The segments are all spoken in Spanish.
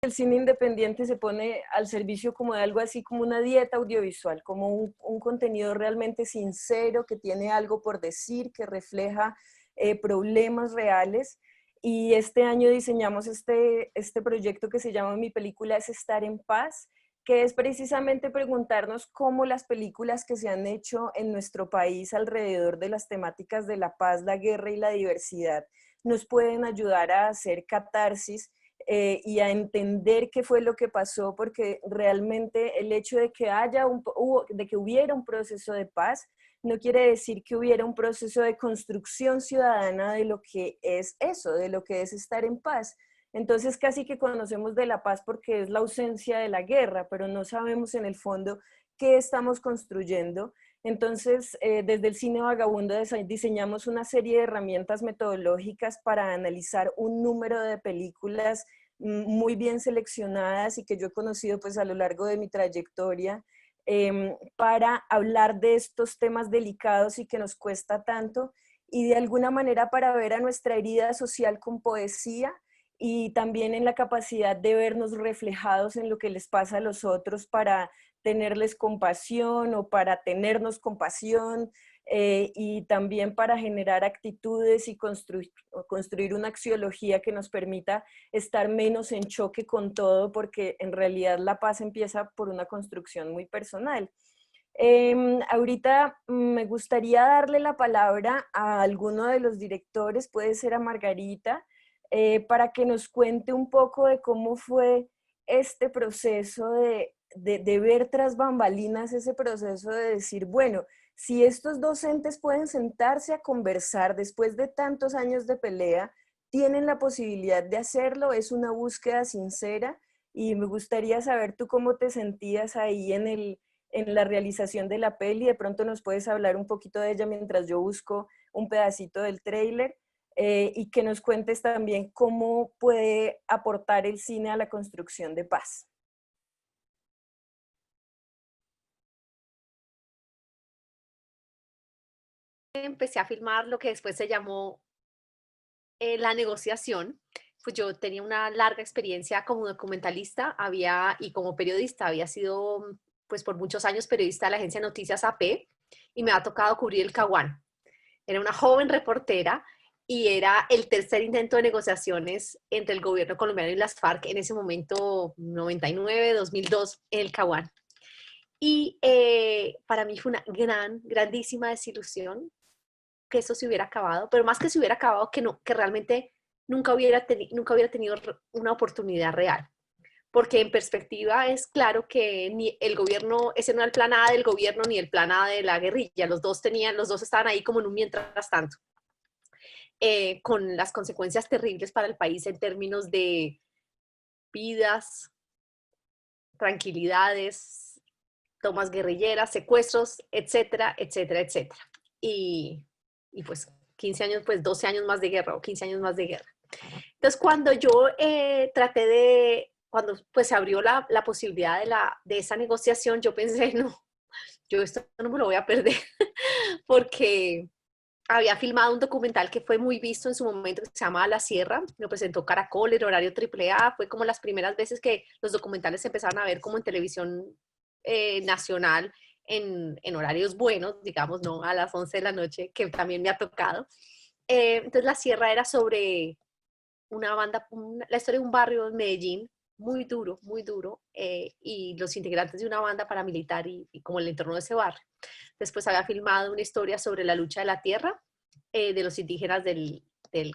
el cine independiente se pone al servicio como de algo así como una dieta audiovisual, como un contenido realmente sincero, que tiene algo por decir, que refleja problemas reales. Y este año diseñamos este proyecto que se llama Mi película es estar en paz, que es precisamente preguntarnos cómo las películas que se han hecho en nuestro país alrededor de las temáticas de la paz, la guerra y la diversidad nos pueden ayudar a hacer catarsis y a entender qué fue lo que pasó, porque realmente el hecho de que, de que hubiera un proceso de paz no quiere decir que hubiera un proceso de construcción ciudadana de lo que es eso, de lo que es estar en paz. Entonces casi que conocemos de la paz porque es la ausencia de la guerra, pero no sabemos en el fondo qué estamos construyendo. Entonces, desde el Cine Vagabundo diseñamos una serie de herramientas metodológicas para analizar un número de películas muy bien seleccionadas y que yo he conocido pues a lo largo de mi trayectoria, para hablar de estos temas delicados y que nos cuesta tanto, y de alguna manera para ver a nuestra herida social con poesía y también en la capacidad de vernos reflejados en lo que les pasa a los otros para tenerles compasión o para tenernos compasión, y también para generar actitudes y construir una axiología que nos permita estar menos en choque con todo, porque en realidad la paz empieza por una construcción muy personal. Ahorita me gustaría darle la palabra a alguno de los directores, puede ser a Margarita, para que nos cuente un poco de cómo fue este proceso de ver tras bambalinas, ese proceso de decir, bueno, si estos docentes pueden sentarse a conversar después de tantos años de pelea, tienen la posibilidad de hacerlo, es una búsqueda sincera, y me gustaría saber tú cómo te sentías ahí en la realización de la peli. De pronto nos puedes hablar un poquito de ella mientras yo busco un pedacito del tráiler, y que nos cuentes también cómo puede aportar el cine a la construcción de paz. Empecé a filmar lo que después se llamó la negociación. Pues yo tenía una larga experiencia como documentalista y como periodista. Había sido pues por muchos años periodista de la agencia de noticias AP y me ha tocado cubrir el Caguán. Era una joven reportera y era el tercer intento de negociaciones entre el gobierno colombiano y las FARC en ese momento, 99, 2002, en el Caguán. Y para mí fue una grandísima desilusión que eso se hubiera acabado, pero más que se hubiera acabado, que realmente nunca hubiera tenido una oportunidad real. Porque en perspectiva es claro que ni el gobierno, ese no era el plan A del gobierno ni el plan A de la guerrilla, los dos estaban ahí como en un mientras tanto, con las consecuencias terribles para el país en términos de vidas, tranquilidades, tomas guerrilleras, secuestros, etcétera, etcétera, etcétera. Y, y pues 15 años, pues 12 años más de guerra o 15 años más de guerra. Entonces, cuando yo cuando pues se abrió la posibilidad de esa negociación, yo pensé, no, yo esto no me lo voy a perder, porque había filmado un documental que fue muy visto en su momento, que se llama La Sierra, lo presentó Caracol, el horario AAA, fue como las primeras veces que los documentales se empezaron a ver como en televisión nacional, en horarios buenos, digamos, no a las 11 de la noche, que también me ha tocado. Entonces La Sierra era sobre una banda, la historia de un barrio en Medellín, muy duro, y los integrantes de una banda paramilitar y como el entorno de ese barrio. Después había filmado una historia sobre la lucha de la tierra, de los indígenas del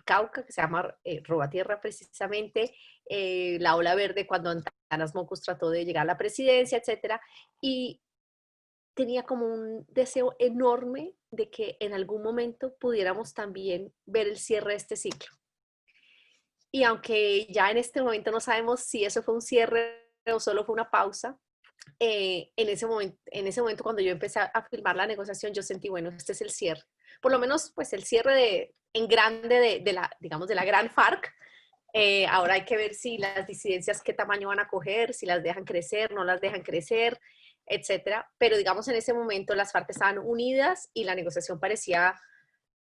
Cauca, que se llama Roba Tierra precisamente, la ola verde cuando Antanas Mocos trató de llegar a la presidencia, etcétera, y tenía como un deseo enorme de que en algún momento pudiéramos también ver el cierre de este ciclo. Y aunque ya en este momento no sabemos si eso fue un cierre o solo fue una pausa, en ese momento cuando yo empecé a filmar la negociación, yo sentí, bueno, este es el cierre. Por lo menos, pues el cierre en grande de la, digamos, de la gran FARC. Ahora hay que ver si las disidencias qué tamaño van a coger, si las dejan crecer, no las dejan crecer, etcétera. Pero digamos, en ese momento las FARC estaban unidas y la negociación parecía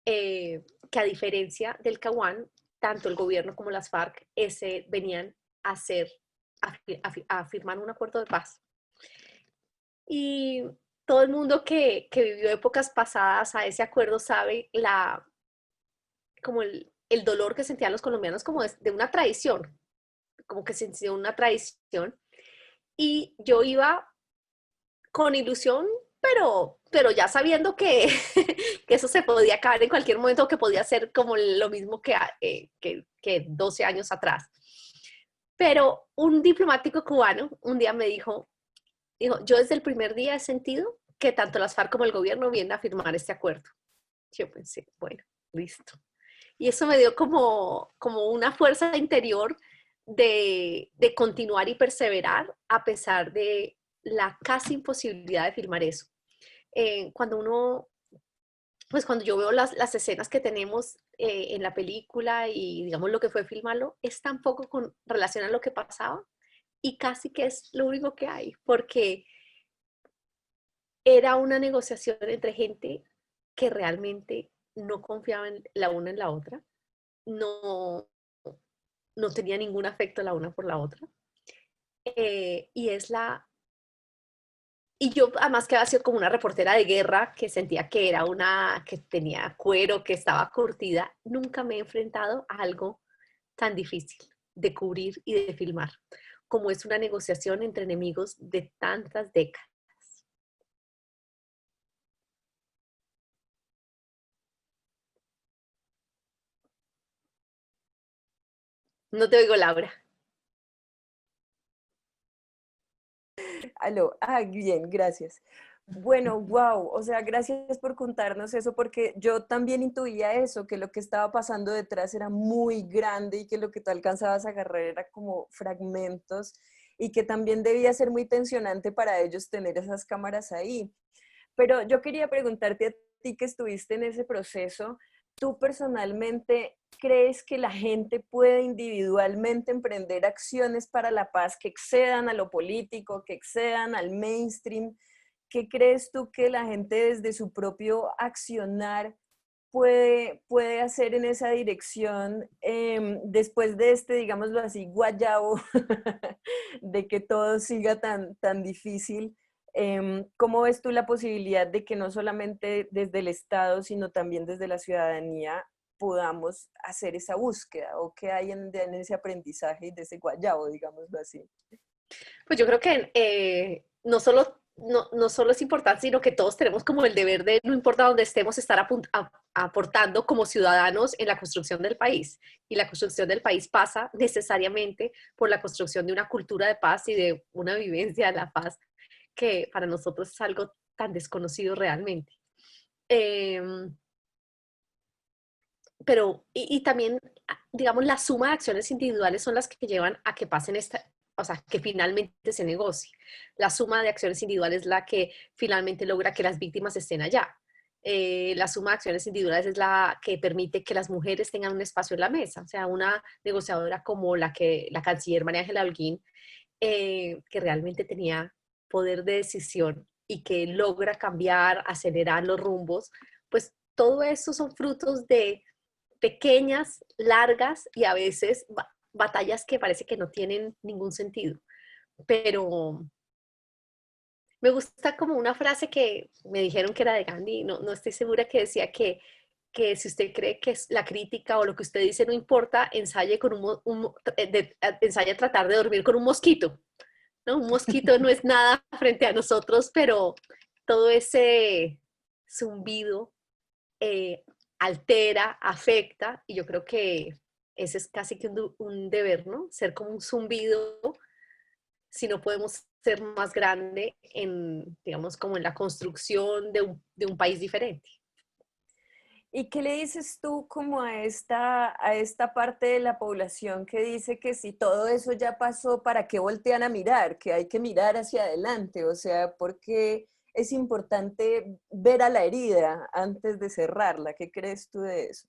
que a diferencia del Caguán, tanto el gobierno como las FARC venían a a firmar un acuerdo de paz. Y todo el mundo que vivió épocas pasadas a ese acuerdo sabe como el dolor que sentían los colombianos como de una traición, como que se sintió una traición. Y yo iba con ilusión, pero ya sabiendo que, que eso se podía acabar en cualquier momento, que podía ser como lo mismo que 12 años atrás. Pero un diplomático cubano un día me dijo, yo desde el primer día he sentido que tanto las FARC como el gobierno vienen a firmar este acuerdo. Yo pensé, bueno, listo. Y eso me dio como una fuerza interior de continuar y perseverar a pesar de la casi imposibilidad de filmar eso. Cuando yo veo las escenas que tenemos en la película y digamos lo que fue filmarlo, es tan poco con relación a lo que pasaba y casi que es lo único que hay, porque era una negociación entre gente que realmente no confiaba en la una en la otra, no, no tenía ningún afecto la una por la otra. Y yo además que había sido como una reportera de guerra que sentía que era que tenía cuero, que estaba curtida, nunca me he enfrentado a algo tan difícil de cubrir y de filmar, como es una negociación entre enemigos de tantas décadas. No te oigo, Laura. Aló, bien, gracias. Bueno, wow, o sea, gracias por contarnos eso, porque yo también intuía eso, que lo que estaba pasando detrás era muy grande y que lo que tú alcanzabas a agarrar era como fragmentos y que también debía ser muy tensionante para ellos tener esas cámaras ahí. Pero yo quería preguntarte a ti que estuviste en ese proceso, ¿tú personalmente crees que la gente puede individualmente emprender acciones para la paz que excedan a lo político, que excedan al mainstream? ¿Qué crees tú que la gente desde su propio accionar puede hacer en esa dirección después de este, digámoslo así, guayabo de que todo siga tan difícil? ¿Cómo ves tú la posibilidad de que no solamente desde el Estado, sino también desde la ciudadanía podamos hacer esa búsqueda? ¿O qué hay en ese aprendizaje y de ese guayabo, digámoslo así? Pues yo creo que no solo es importante, sino que todos tenemos como el deber de, no importa dónde estemos, estar aportando como ciudadanos en la construcción del país. Y la construcción del país pasa necesariamente por la construcción de una cultura de paz y de una vivencia de la paz que para nosotros es algo tan desconocido realmente. Eh, y también, digamos, la suma de acciones individuales son las que llevan a que pasen o sea, que finalmente se negocie. La suma de acciones individuales es la que finalmente logra que las víctimas estén allá. La suma de acciones individuales es la que permite que las mujeres tengan un espacio en la mesa. O sea, una negociadora como la canciller María Ángela Holguín, que realmente tenía poder de decisión y que logra cambiar, acelerar los rumbos, pues todo eso son frutos de pequeñas, largas y a veces batallas que parece que no tienen ningún sentido. Pero me gusta como una frase que me dijeron que era de Gandhi, no estoy segura, que decía que si usted cree que es la crítica o lo que usted dice no importa, ensaye, ensaye a tratar de dormir con un mosquito. ¿No? Un mosquito no es nada frente a nosotros, pero todo ese zumbido eh, altera, afecta, y yo creo que ese es casi que un deber, ¿no? Ser como un zumbido, si no podemos ser más grande en, digamos, como en la construcción de un país diferente. ¿Y qué le dices tú como a esta parte de la población que dice que si todo eso ya pasó, ¿para qué voltean a mirar? Que hay que mirar hacia adelante, o sea, porque es importante ver a la herida antes de cerrarla. ¿Qué crees tú de eso?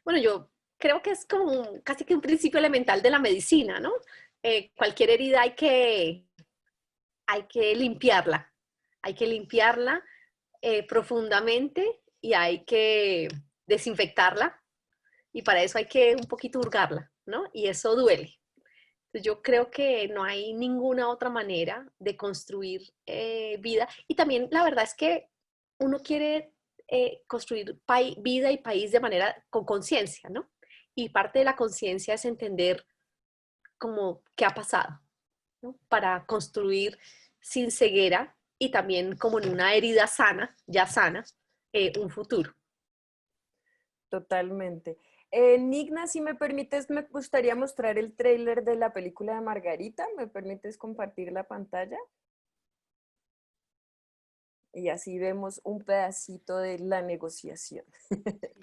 Bueno, yo creo que es como casi que un principio elemental de la medicina, ¿no? Cualquier herida hay que limpiarla profundamente y hay que desinfectarla y para eso hay que un poquito hurgarla, ¿no? Y eso duele. Yo creo que no hay ninguna otra manera de construir vida. Y también la verdad es que uno quiere construir vida y país de manera con conciencia, ¿no? Y parte de la conciencia es entender como qué ha pasado, ¿no? Para construir sin ceguera y también como en una herida sana, ya sana, un futuro. Totalmente. Nigna, si me permites, me gustaría mostrar el tráiler de la película de Margarita. ¿Me permites compartir la pantalla? Y así vemos un pedacito de la negociación.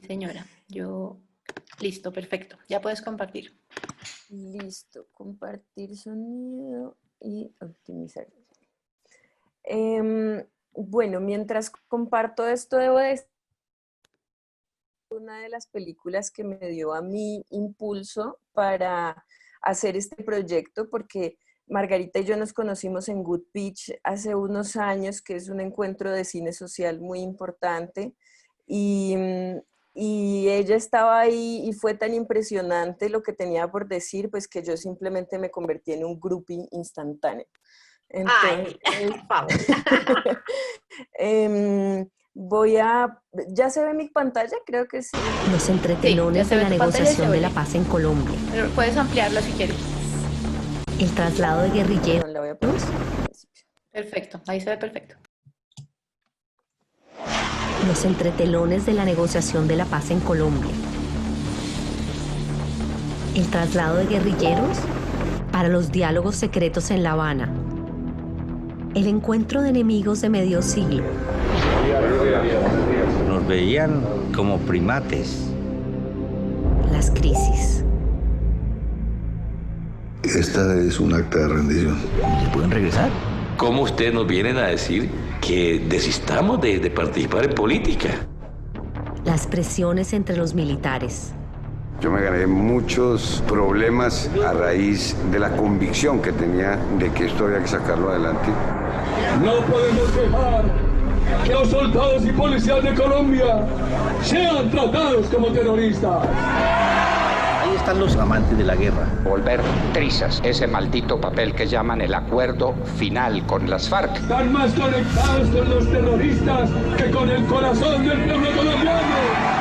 Señora, listo, perfecto. Ya puedes compartir. Listo, compartir sonido y optimizar. Bueno, mientras comparto esto, debo decir una de las películas que me dio a mí impulso para hacer este proyecto, porque Margarita y yo nos conocimos en Good Pitch hace unos años, que es un encuentro de cine social muy importante, y, y ella estaba ahí y fue tan impresionante lo que tenía por decir, pues que yo simplemente me convertí en un groupie instantáneo. Entonces, Ay, por favor. ¿ya se ve mi pantalla? Creo que sí. Los entretelones de la negociación de la paz en Colombia. Pero puedes ampliarlo si quieres. El traslado de guerrilleros. No, la voy a poner. Perfecto, ahí se ve perfecto. Los entretelones de la negociación de la paz en Colombia. El traslado de guerrilleros para los diálogos secretos en La Habana. El encuentro de enemigos de medio siglo. Nos veían como primates. Las crisis. Esta es un acta de rendición. ¿Se pueden regresar? ¿Cómo ustedes nos vienen a decir que desistamos de participar en política? Las presiones entre los militares. Yo me gané muchos problemas a raíz de la convicción que tenía de que esto había que sacarlo adelante. No podemos dejar que los soldados y policías de Colombia sean tratados como terroristas. Ahí están los amantes de la guerra. Volver trizas ese maldito papel que llaman el acuerdo final con las FARC. Están más conectados con los terroristas que con el corazón del pueblo colombiano.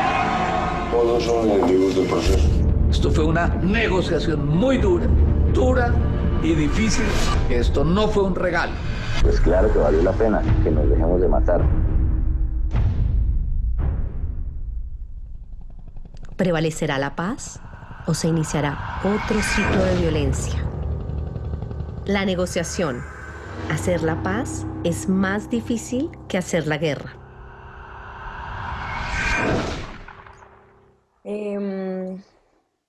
Todos son enemigos del proceso. Esto fue una negociación muy dura y difícil. Esto no fue un regalo. Pues claro que valió la pena que nos dejemos de matar. ¿Prevalecerá la paz o se iniciará otro ciclo de violencia? La negociación, hacer la paz, es más difícil que hacer la guerra.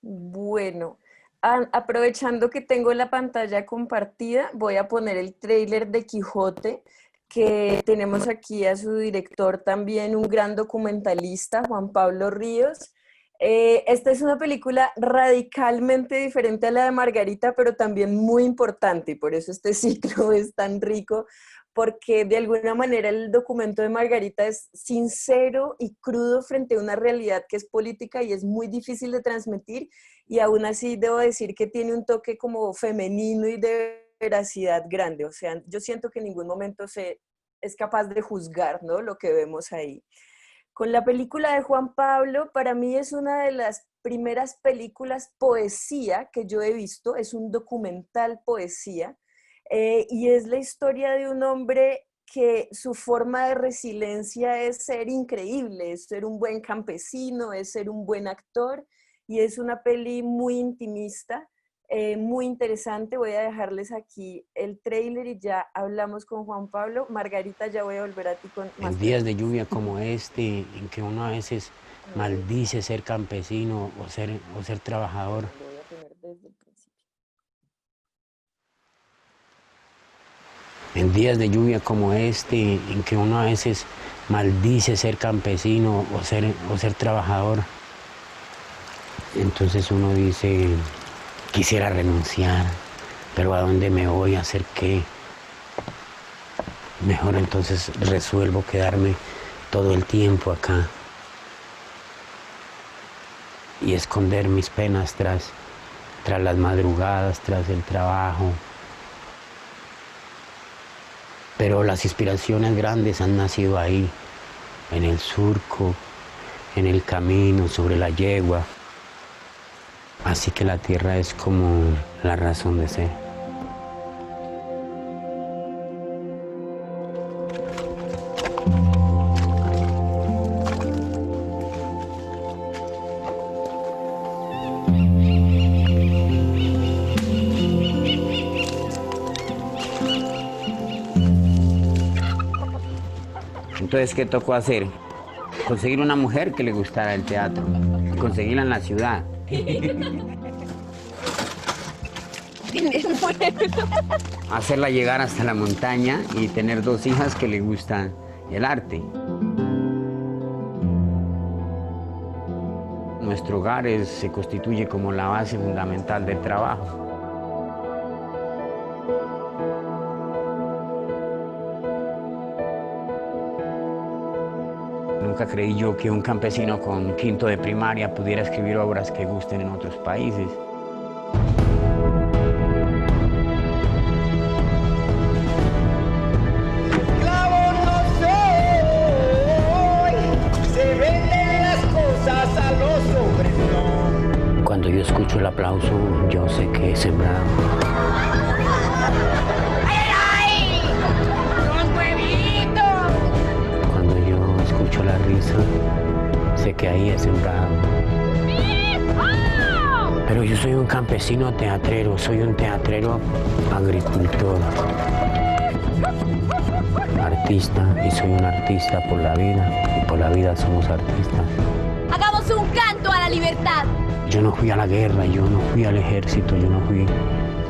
Bueno, aprovechando que tengo la pantalla compartida, voy a poner el tráiler de Quijote, que tenemos aquí a su director también, un gran documentalista, Juan Pablo Ríos. Esta es una película radicalmente diferente a la de Margarita, pero también muy importante, y por eso este ciclo es tan rico, porque de alguna manera el documento de Margarita es sincero y crudo frente a una realidad que es política y es muy difícil de transmitir, y aún así debo decir que tiene un toque como femenino y de veracidad grande. O sea, yo siento que en ningún momento es capaz de juzgar, ¿no?, lo que vemos ahí. Con la película de Juan Pablo, para mí es una de las primeras películas poesía que yo he visto, es un documental poesía, y es la historia de un hombre que su forma de resiliencia es ser increíble, es ser un buen campesino, es ser un buen actor, y es una peli muy intimista, muy interesante. Voy a dejarles aquí el tráiler y ya hablamos con Juan Pablo. Margarita, ya voy a volver a ti con más. En días de lluvia como este, en que uno a veces maldice ser campesino o ser trabajador. Lo voy a poner desde el principio. En días de lluvia como este, en que uno a veces maldice ser campesino o ser trabajador, entonces uno dice, quisiera renunciar, pero ¿a dónde me voy? ¿A hacer qué? Mejor entonces resuelvo quedarme todo el tiempo acá y esconder mis penas tras las madrugadas, tras el trabajo. Pero las inspiraciones grandes han nacido ahí, en el surco, en el camino, sobre la yegua. Así que la tierra es como la razón de ser. Entonces, ¿qué tocó hacer? Conseguir una mujer que le gustara el teatro, conseguirla en la ciudad. Hacerla llegar hasta la montaña y tener 2 hijas que le gustan el arte. Nuestro hogar se constituye como la base fundamental del trabajo. Nunca creí yo que un campesino con 5º de primaria pudiera escribir obras que gusten en otros países. Esclavo no soy, se venden las cosas a los hombres, no. Cuando yo escucho el aplauso, yo sé que he sembrado. La risa, sé que ahí he sembrado. Pero yo soy un campesino teatrero, soy un teatrero agricultor, artista, y soy un artista por la vida, y por la vida somos artistas. ¡Hagamos un canto a la libertad! Yo no fui a la guerra, yo no fui al ejército, yo no fui.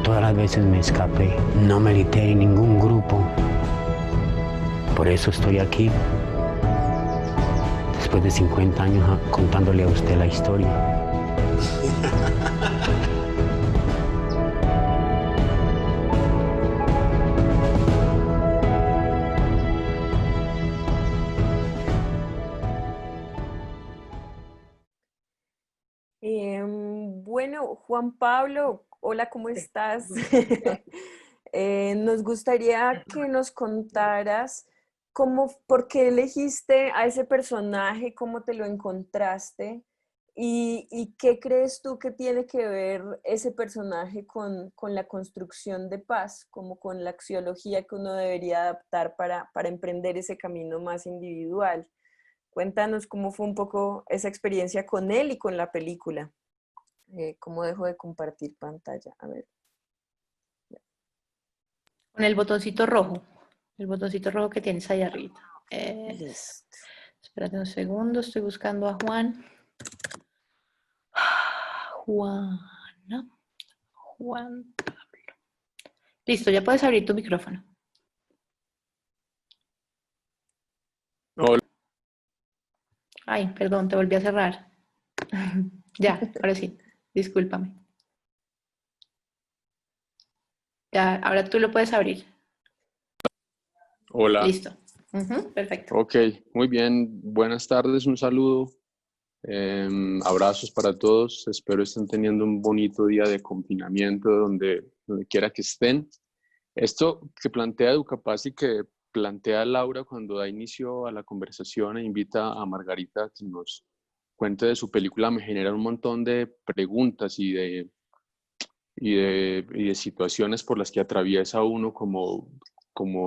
Todas las veces me escapé, no milité en ningún grupo. Por eso estoy aquí. Después de 50 años contándole a usted la historia. Bueno, Juan Pablo, hola, ¿cómo estás? Nos gustaría que nos contaras por qué elegiste a ese personaje, cómo te lo encontraste y qué crees tú que tiene que ver ese personaje con la construcción de paz, como con la axiología que uno debería adaptar para emprender ese camino más individual. Cuéntanos cómo fue un poco esa experiencia con él y con la película. ¿Cómo dejo de compartir pantalla? A ver. Con el botoncito rojo. El botoncito rojo que tienes ahí arriba. Espérate un segundo, estoy buscando a Juan. Juan Pablo. Listo, ya puedes abrir tu micrófono. Hola. Ay, perdón, te volví a cerrar. Ya, ahora sí, discúlpame. Ya, ahora tú lo puedes abrir. Hola. Listo. Perfecto. Ok, muy bien. Buenas tardes, un saludo. Abrazos para todos. Espero estén teniendo un bonito día de confinamiento donde quiera que estén. Esto que plantea Educapaz y que plantea Laura cuando da inicio a la conversación e invita a Margarita a que nos cuente de su película me genera un montón de preguntas y de situaciones por las que atraviesa uno como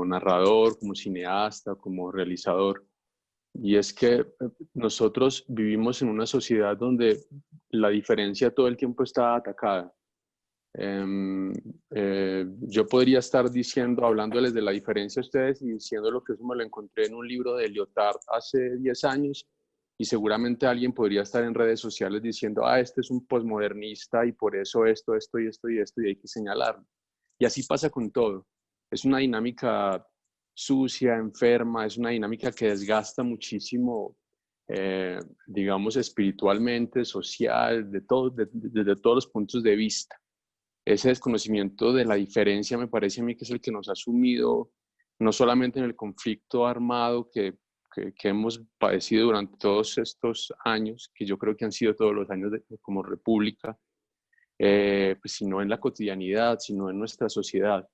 narrador, como cineasta, como realizador. Y es que nosotros vivimos en una sociedad donde la diferencia todo el tiempo está atacada. Yo podría estar hablándoles de la diferencia a ustedes y diciendo lo que eso me lo encontré en un libro de Lyotard hace 10 años y seguramente alguien podría estar en redes sociales diciendo, este es un posmodernista y por eso esto y hay que señalarlo. Y así pasa con todo. Es una dinámica sucia, enferma, es una dinámica que desgasta muchísimo, digamos, espiritualmente, social, desde todos los puntos de vista. Ese desconocimiento de la diferencia me parece a mí que es el que nos ha sumido, no solamente en el conflicto armado que hemos padecido durante todos estos años, que yo creo que han sido todos los años como república, pues, sino en la cotidianidad, sino en nuestra sociedad.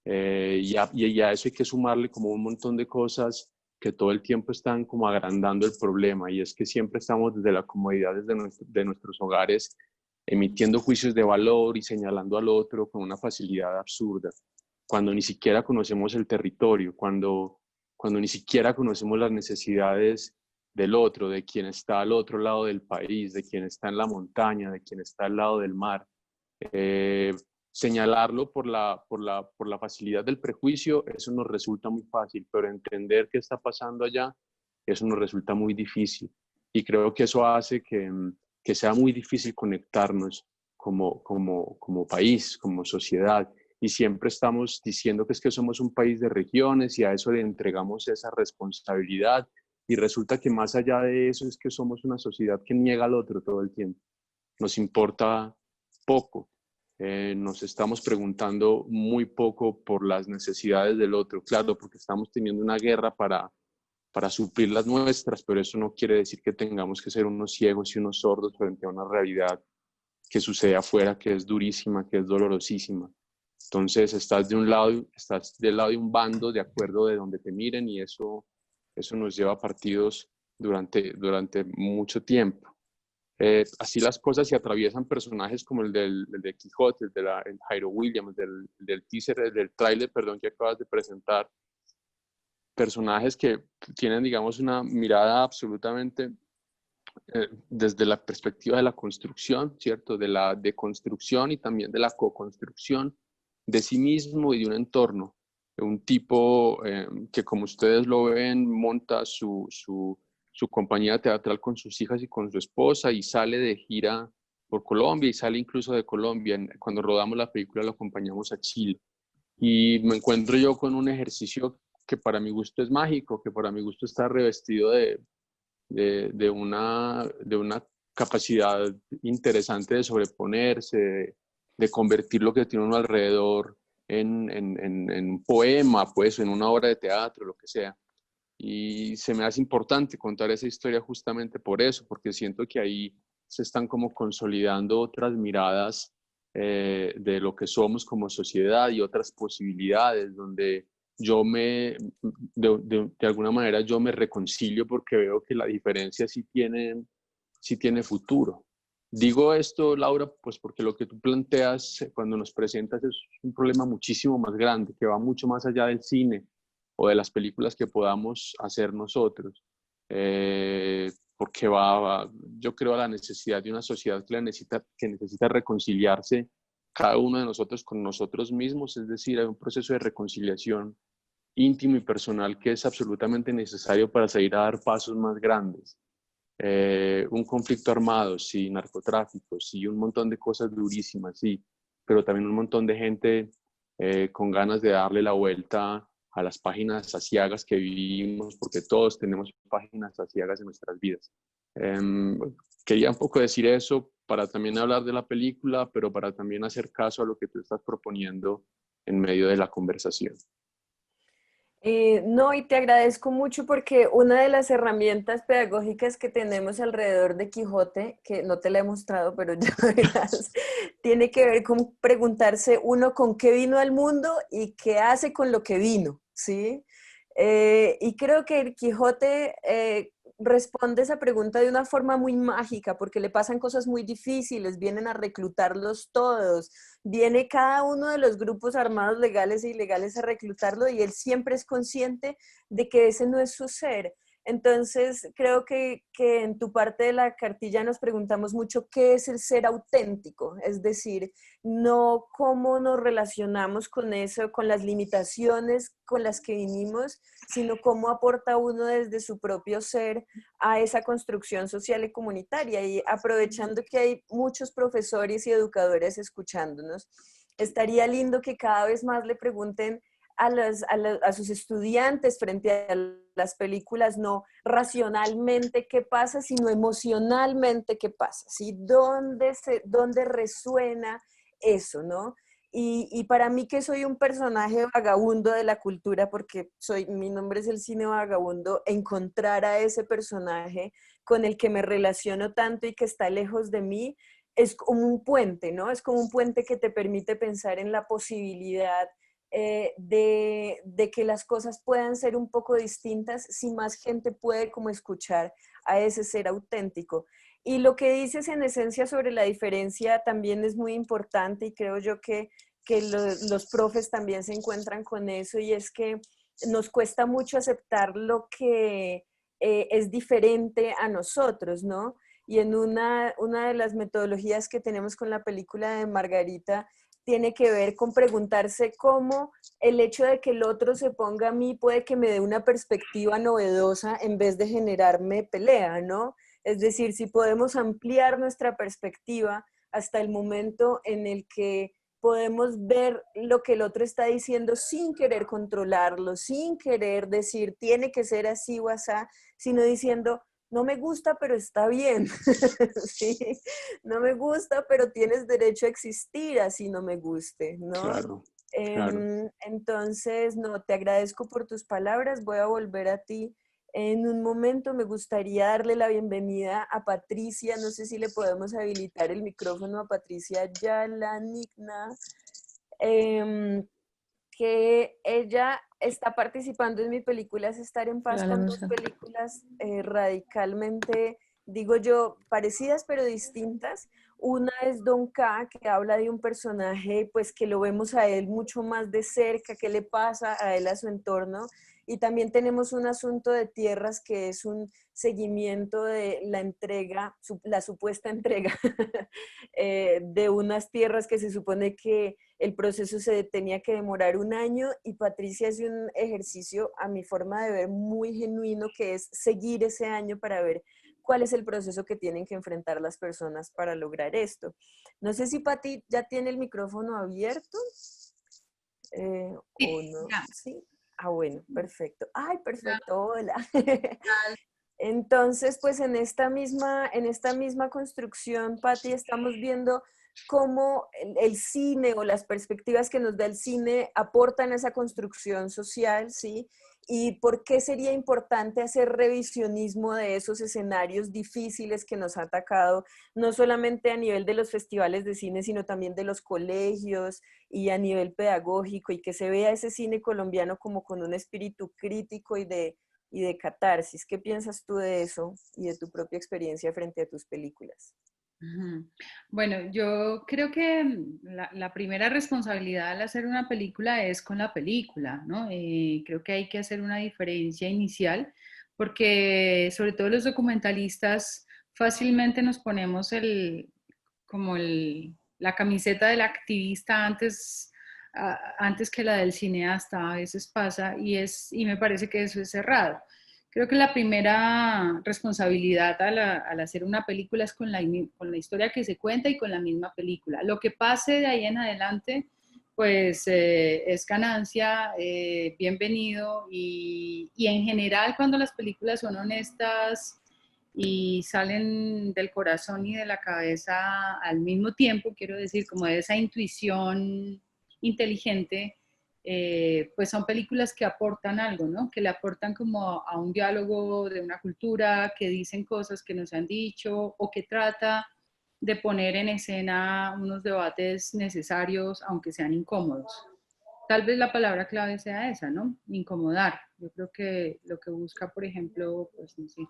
Y a eso hay que sumarle como un montón de cosas que todo el tiempo están como agrandando el problema, y es que siempre estamos desde la comodidad de nuestros hogares emitiendo juicios de valor y señalando al otro con una facilidad absurda, cuando ni siquiera conocemos el territorio, cuando ni siquiera conocemos las necesidades del otro, de quien está al otro lado del país, de quien está en la montaña, de quien está al lado del mar. Señalarlo por la facilidad del prejuicio, eso nos resulta muy fácil, pero entender qué está pasando allá, eso nos resulta muy difícil. Y creo que eso hace que sea muy difícil conectarnos como país, como sociedad. Y siempre estamos diciendo que es que somos un país de regiones y a eso le entregamos esa responsabilidad. Y resulta que más allá de eso es que somos una sociedad que niega al otro todo el tiempo. Nos importa poco. Nos estamos preguntando muy poco por las necesidades del otro. Claro, porque estamos teniendo una guerra para suplir las nuestras, pero eso no quiere decir que tengamos que ser unos ciegos y unos sordos frente a una realidad que sucede afuera, que es durísima, que es dolorosísima. Entonces estás del lado de un bando de acuerdo de donde te miren, y eso nos lleva a partidos durante mucho tiempo. Así las cosas se atraviesan personajes como el de Quijote, el Jairo Williams, del teaser, del tráiler, perdón, que acabas de presentar. Personajes que tienen, digamos, una mirada absolutamente desde la perspectiva de la construcción, ¿cierto? De la deconstrucción y también de la co-construcción de sí mismo y de un entorno. Un tipo que, como ustedes lo ven, monta su compañía teatral con sus hijas y con su esposa y sale de gira por Colombia, y sale incluso de Colombia. Cuando rodamos la película lo acompañamos a Chile. Y me encuentro yo con un ejercicio que para mi gusto es mágico, que para mi gusto está revestido de una capacidad interesante de sobreponerse, de convertir lo que tiene uno alrededor en un poema, pues, en una obra de teatro, lo que sea. Y se me hace importante contar esa historia justamente por eso, porque siento que ahí se están como consolidando otras miradas de lo que somos como sociedad y otras posibilidades, donde de alguna manera yo me reconcilio porque veo que la diferencia sí tiene futuro. Digo esto, Laura, pues porque lo que tú planteas cuando nos presentas es un problema muchísimo más grande, que va mucho más allá del cine o de las películas que podamos hacer nosotros, porque yo creo, a la necesidad de una sociedad que necesita reconciliarse cada uno de nosotros con nosotros mismos, es decir, hay un proceso de reconciliación íntimo y personal que es absolutamente necesario para salir a dar pasos más grandes. Un conflicto armado, sí, narcotráfico, sí, un montón de cosas durísimas, sí, pero también un montón de gente con ganas de darle la vuelta a las páginas aciagas que vivimos, porque todos tenemos páginas aciagas en nuestras vidas. Quería un poco decir eso para también hablar de la película, pero para también hacer caso a lo que tú estás proponiendo en medio de la conversación. No, y te agradezco mucho porque una de las herramientas pedagógicas que tenemos alrededor de Quijote, que no te la he mostrado, pero ya verás, tiene que ver con preguntarse uno con qué vino al mundo y qué hace con lo que vino, ¿sí? Y creo que el Quijote responde esa pregunta de una forma muy mágica, porque le pasan cosas muy difíciles, vienen a reclutarlos todos, viene cada uno de los grupos armados legales e ilegales a reclutarlo, y él siempre es consciente de que ese no es su ser. Entonces, creo que en tu parte de la cartilla nos preguntamos mucho qué es el ser auténtico, es decir, no cómo nos relacionamos con eso, con las limitaciones con las que vinimos, sino cómo aporta uno desde su propio ser a esa construcción social y comunitaria. Y aprovechando que hay muchos profesores y educadores escuchándonos, estaría lindo que cada vez más le pregunten a sus estudiantes frente a las películas, no racionalmente qué pasa, sino emocionalmente qué pasa, ¿sí? ¿Dónde resuena eso, no? Y para mí, que soy un personaje vagabundo de la cultura, porque mi nombre es el cine vagabundo, encontrar a ese personaje con el que me relaciono tanto y que está lejos de mí, es como un puente, ¿no? Es como un puente que te permite pensar en la posibilidad de que las cosas puedan ser un poco distintas si más gente puede como escuchar a ese ser auténtico. Y lo que dices en esencia sobre la diferencia también es muy importante y creo yo que los profes también se encuentran con eso y es que nos cuesta mucho aceptar lo que es diferente a nosotros, ¿no? Y en una de las metodologías que tenemos con la película de Margarita tiene que ver con preguntarse cómo el hecho de que el otro se ponga a mí puede que me dé una perspectiva novedosa en vez de generarme pelea, ¿no? Es decir, si podemos ampliar nuestra perspectiva hasta el momento en el que podemos ver lo que el otro está diciendo sin querer controlarlo, sin querer decir tiene que ser así o asá, sino diciendo no me gusta, pero está bien. ¿Sí? No me gusta, pero tienes derecho a existir así no me guste, ¿no? Claro, claro. Entonces, no, te agradezco por tus palabras. Voy a volver a ti en un momento. Me gustaría darle la bienvenida a Patricia. No sé si le podemos habilitar el micrófono a Patricia Yalanigna. Que ella está participando en mi película Es Estar en Paz con dos películas radicalmente, digo yo, parecidas pero distintas. Una es Don K, que habla de un personaje pues que lo vemos a él mucho más de cerca, qué le pasa a él, a su entorno. Y también tenemos un asunto de tierras que es un seguimiento de la entrega, la supuesta entrega de unas tierras que se supone que el proceso se tenía que demorar 1 año y Patricia hace un ejercicio, a mi forma de ver, muy genuino, que es seguir ese año para ver cuál es el proceso que tienen que enfrentar las personas para lograr esto. No sé si Pati ya tiene el micrófono abierto o no. ¿Sí? Ah, bueno, perfecto. Ay, perfecto, hola. Entonces, pues en esta misma construcción, Pati, estamos viendo cómo el cine o las perspectivas que nos da el cine aportan a esa construcción social, ¿sí? Y por qué sería importante hacer revisionismo de esos escenarios difíciles que nos ha atacado, no solamente a nivel de los festivales de cine, sino también de los colegios y a nivel pedagógico, y que se vea ese cine colombiano como con un espíritu crítico y de catarsis. ¿Qué piensas tú de eso y de tu propia experiencia frente a tus películas? Bueno, yo creo que la primera responsabilidad al hacer una película es con la película, ¿no? Creo que hay que hacer una diferencia inicial porque sobre todo los documentalistas fácilmente nos ponemos la camiseta del activista antes que la del cineasta, a veces pasa y me parece que eso es errado. Creo que la primera responsabilidad al hacer una película es con la historia que se cuenta y con la misma película. Lo que pase de ahí en adelante, pues es ganancia, bienvenido y en general cuando las películas son honestas y salen del corazón y de la cabeza al mismo tiempo, quiero decir, como de esa intuición inteligente, pues son películas que aportan algo, ¿no? Que le aportan como a un diálogo de una cultura, que dicen cosas que nos han dicho o que trata de poner en escena unos debates necesarios, aunque sean incómodos. Tal vez la palabra clave sea esa, ¿no? Incomodar. Yo creo que lo que busca, por ejemplo, pues no sé,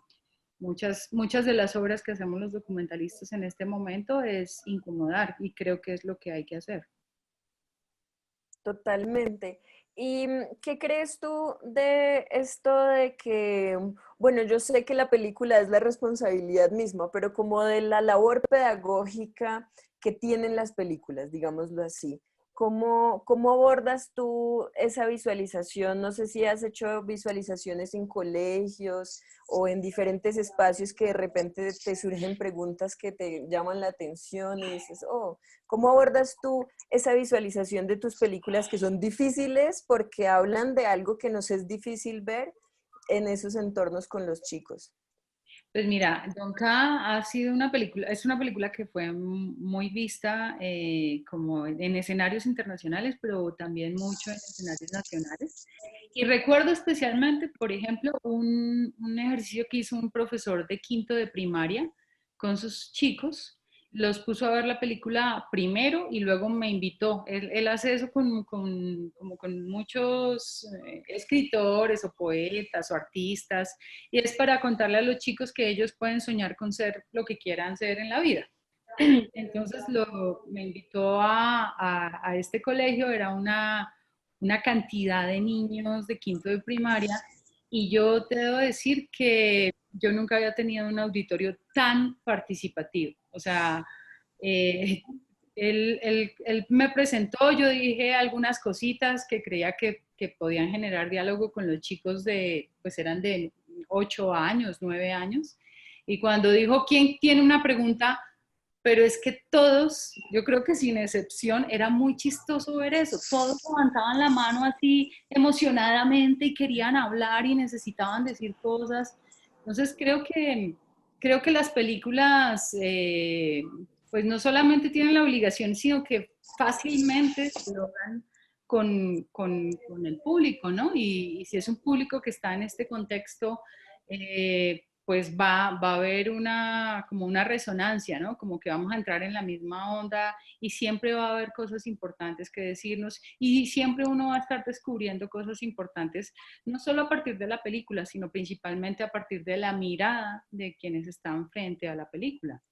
muchas de las obras que hacemos los documentalistas en este momento es incomodar y creo que es lo que hay que hacer. Totalmente. ¿Y qué crees tú de esto de que, bueno, yo sé que la película es la responsabilidad misma, pero como de la labor pedagógica que tienen las películas, digámoslo así? ¿Cómo abordas tú esa visualización? No sé si has hecho visualizaciones en colegios o en diferentes espacios que de repente te surgen preguntas que te llaman la atención y dices, oh, ¿cómo abordas tú esa visualización de tus películas que son difíciles porque hablan de algo que nos es difícil ver en esos entornos con los chicos? Pues mira, Don K ha sido es una película que fue muy vista como en escenarios internacionales, pero también mucho en escenarios nacionales. Y recuerdo especialmente, por ejemplo, un ejercicio que hizo un profesor de quinto de primaria con sus chicos los puso a ver la película primero y luego me invitó. Él hace eso como con muchos escritores o poetas o artistas, y es para contarle a los chicos que ellos pueden soñar con ser lo que quieran ser en la vida. Entonces me invitó a este colegio, era una cantidad de niños de quinto de primaria, y yo te debo decir que yo nunca había tenido un auditorio tan participativo. O sea, él me presentó, yo dije algunas cositas que creía que podían generar diálogo con los chicos pues eran de 8 años, 9 años, y cuando dijo, ¿quién tiene una pregunta? Pero es que todos, yo creo que sin excepción, era muy chistoso ver eso. Todos levantaban la mano así emocionadamente y querían hablar y necesitaban decir cosas. Entonces creo que las películas, pues no solamente tienen la obligación, sino que fácilmente se logran con el público, ¿no? Y si es un público que está en este contexto, pues va a haber como una resonancia, ¿no? Como que vamos a entrar en la misma onda y siempre va a haber cosas importantes que decirnos y siempre uno va a estar descubriendo cosas importantes, no solo a partir de la película, sino principalmente a partir de la mirada de quienes están frente a la película.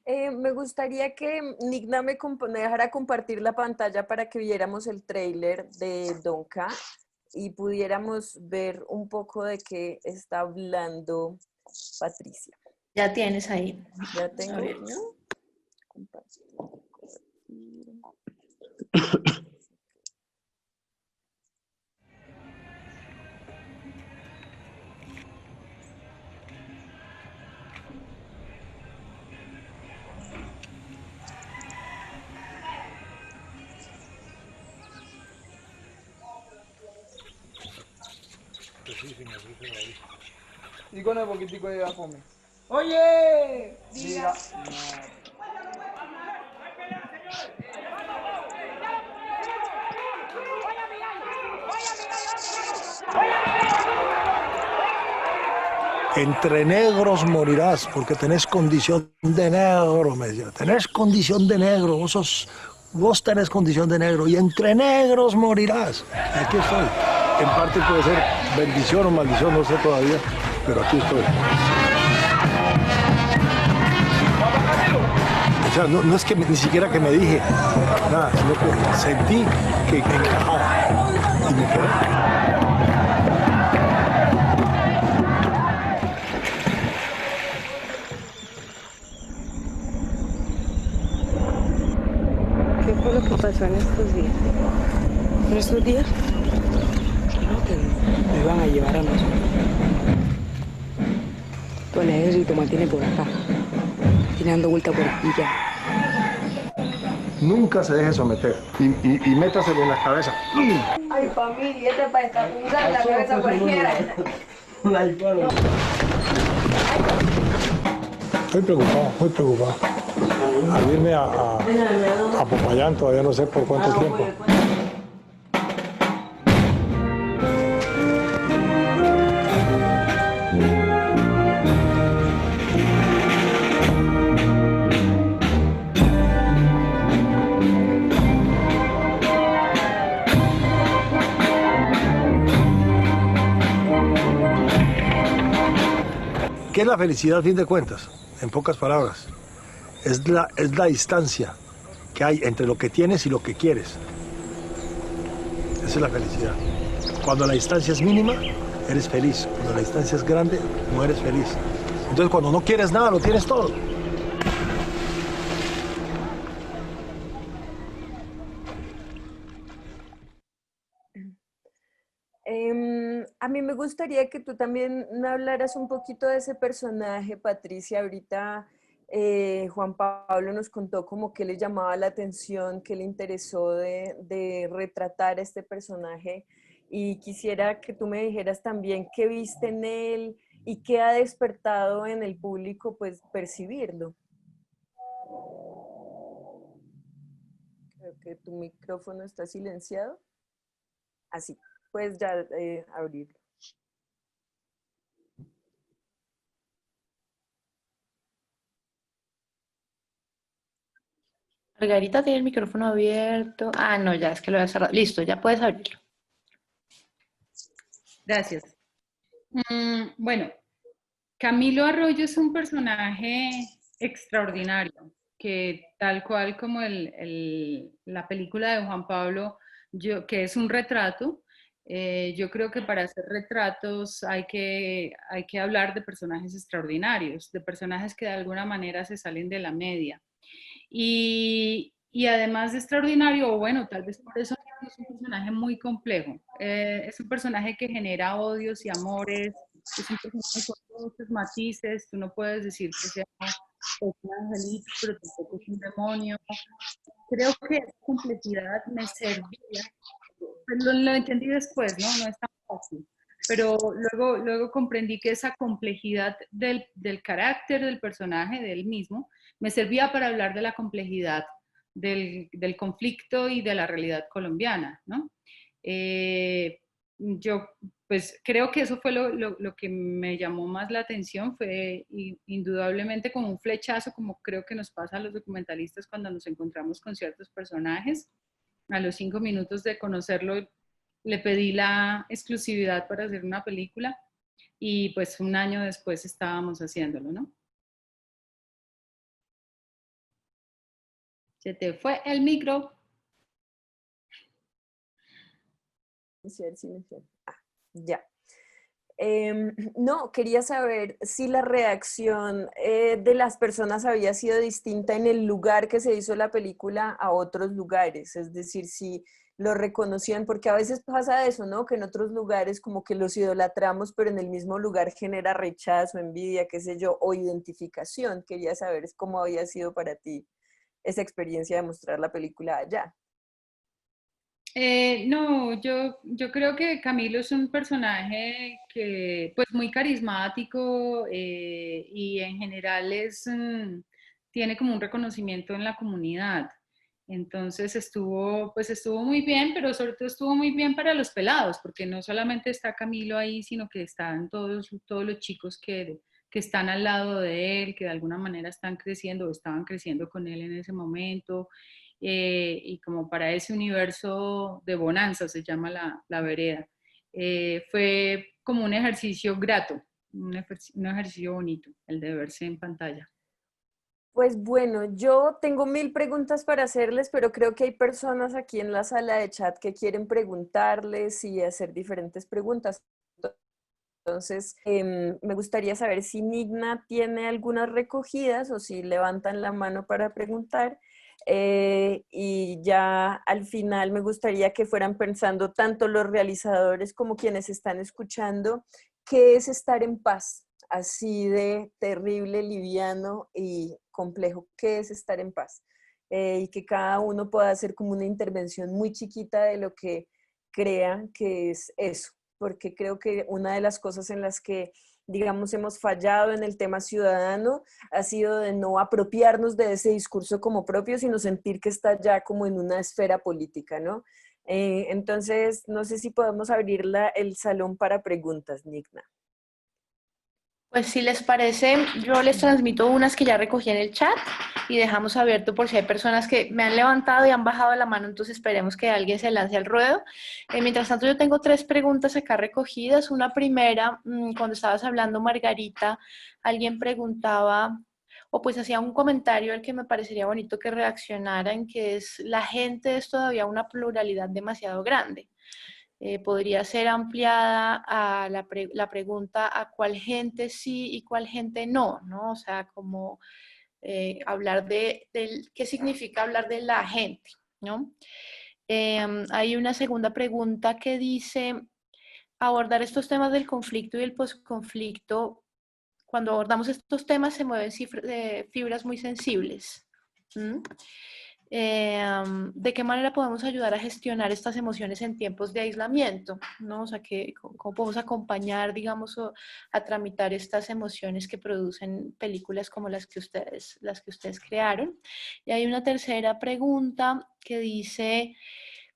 Me gustaría que Nigna me dejara compartir la pantalla para que viéramos el tráiler de Donka y pudiéramos ver un poco de qué está hablando Patricia. Ya tienes ahí. Ya tengo, ¿no? Compartir. Y con el poquitico de fome. ¡Oye! Diga. Entre negros morirás, porque tenés condición de negro, me decía. Tenés condición de negro, vos tenés condición de negro, y entre negros morirás. Aquí estoy. En parte puede ser bendición o maldición, no sé todavía, pero aquí estoy. O sea, no es que ni siquiera que me dije nada, sino que sentí que encajaba y me quedé. ¿Qué fue lo que pasó en estos días? ¿En estos días? No, que me iban a llevar a nosotros. Todo el ejército mantiene por acá. Tiene dando vuelta por aquí ya. Nunca se deje someter y métaselo en la cabeza. Ay, familia, este para estar jugando la cabeza cualquiera. Estoy preocupado, muy preocupado. Al irme a Popayán todavía no sé por cuánto tiempo. ¿Qué es la felicidad, a fin de cuentas? En pocas palabras, es la distancia que hay entre lo que tienes y lo que quieres. Esa es la felicidad. Cuando la distancia es mínima, eres feliz. Cuando la distancia es grande, no eres feliz. Entonces, cuando no quieres nada, lo tienes todo. A mí me gustaría que tú también me hablaras un poquito de ese personaje, Patricia. Ahorita Juan Pablo nos contó como que le llamaba la atención, que le interesó de retratar a este personaje, y quisiera que tú me dijeras también qué viste en él y qué ha despertado en el público, pues, percibirlo. Creo que tu micrófono está silenciado. Así. Puedes ya abrirlo. Margarita tiene el micrófono abierto. Ah, no, ya es que lo había cerrado. Listo, ya puedes abrirlo. Gracias. Bueno, Camilo Arroyo es un personaje extraordinario, que tal cual como la película de Juan Pablo, que es un retrato, yo creo que para hacer retratos hay que hablar de personajes extraordinarios, de personajes que de alguna manera se salen de la media. Y además de extraordinario, o bueno, tal vez por eso es un personaje muy complejo. Es un personaje que genera odios y amores, es un personaje con muchos matices, tú no puedes decir que sea un angelito, pero tampoco es un demonio. Creo que esa complejidad me servía, lo entendí después, ¿no? No es tan fácil. Pero luego comprendí que esa complejidad del carácter del personaje, de él mismo, me servía para hablar de la complejidad del conflicto y de la realidad colombiana, ¿no? Yo pues creo que eso fue lo que me llamó más la atención, fue indudablemente como un flechazo, como creo que nos pasa a los documentalistas cuando nos encontramos con ciertos personajes. A los 5 minutos de conocerlo le pedí la exclusividad para hacer una película y pues un año después estábamos haciéndolo, ¿no? Se te fue el micro. Ya. No, quería saber si la reacción de las personas había sido distinta en el lugar que se hizo la película a otros lugares, es decir, si lo reconocían, porque a veces pasa eso, ¿no? Que en otros lugares como que los idolatramos, pero en el mismo lugar genera rechazo, envidia, qué sé yo, o identificación. Quería saber cómo había sido para ti esa experiencia de mostrar la película allá. No, yo creo que Camilo es un personaje que, pues muy carismático y en general tiene como un reconocimiento en la comunidad. Entonces estuvo muy bien, pero sobre todo estuvo muy bien para los pelados, porque no solamente está Camilo ahí, sino que están todos los chicos que están al lado de él, que de alguna manera están creciendo o estaban creciendo con él en ese momento. Y como para ese universo de bonanza se llama la vereda. Fue como un ejercicio grato, un ejercicio bonito, el de verse en pantalla. Pues bueno, yo tengo 1000 preguntas para hacerles, pero creo que hay personas aquí en la sala de chat que quieren preguntarles y hacer diferentes preguntas. Entonces, me gustaría saber si Nigna tiene algunas recogidas o si levantan la mano para preguntar. Y ya al final me gustaría que fueran pensando tanto los realizadores como quienes están escuchando, ¿qué es estar en paz? Así de terrible, liviano y complejo, ¿qué es estar en paz? Y que cada uno pueda hacer como una intervención muy chiquita de lo que crea que es eso, porque creo que una de las cosas en las que, digamos, hemos fallado en el tema ciudadano ha sido de no apropiarnos de ese discurso como propio, sino sentir que está ya como en una esfera política, ¿no? Entonces, no sé si podemos abrir el salón para preguntas, Nigna. Pues si les parece, yo les transmito unas que ya recogí en el chat y dejamos abierto por si hay personas que me han levantado y han bajado la mano, entonces esperemos que alguien se lance al ruedo. Mientras tanto, yo tengo 3 preguntas acá recogidas. Una primera, cuando estabas hablando, Margarita, alguien preguntaba, o pues hacía un comentario al que me parecería bonito que reaccionaran, que es, la gente es todavía una pluralidad demasiado grande. Podría ser ampliada a la pregunta a cuál gente sí y cuál gente no, ¿no? O sea, como hablar qué significa hablar de la gente, ¿no? Hay una segunda pregunta que dice, abordar estos temas del conflicto y el posconflicto, cuando abordamos estos temas se mueven fibras muy sensibles. ¿De qué manera podemos ayudar a gestionar estas emociones en tiempos de aislamiento? ¿No? O sea, ¿cómo podemos acompañar, digamos, a tramitar estas emociones que producen películas como las que ustedes crearon? Y hay una tercera pregunta que dice,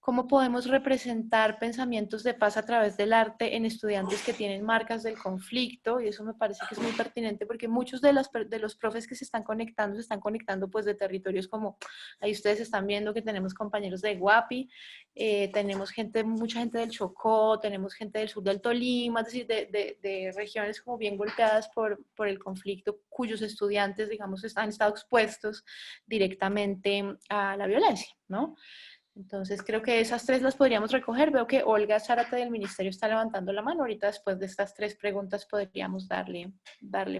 cómo podemos representar pensamientos de paz a través del arte en estudiantes que tienen marcas del conflicto, y eso me parece que es muy pertinente porque muchos de los profes que se están conectando pues de territorios como, ahí ustedes están viendo que tenemos compañeros de Guapi, tenemos mucha gente del Chocó, tenemos gente del sur del Tolima, es decir, de regiones como bien golpeadas por el conflicto, cuyos estudiantes, digamos, han estado expuestos directamente a la violencia, ¿no? Entonces creo que esas tres las podríamos recoger. Veo que Olga Zárate del Ministerio está levantando la mano. Ahorita después de estas tres preguntas podríamos darle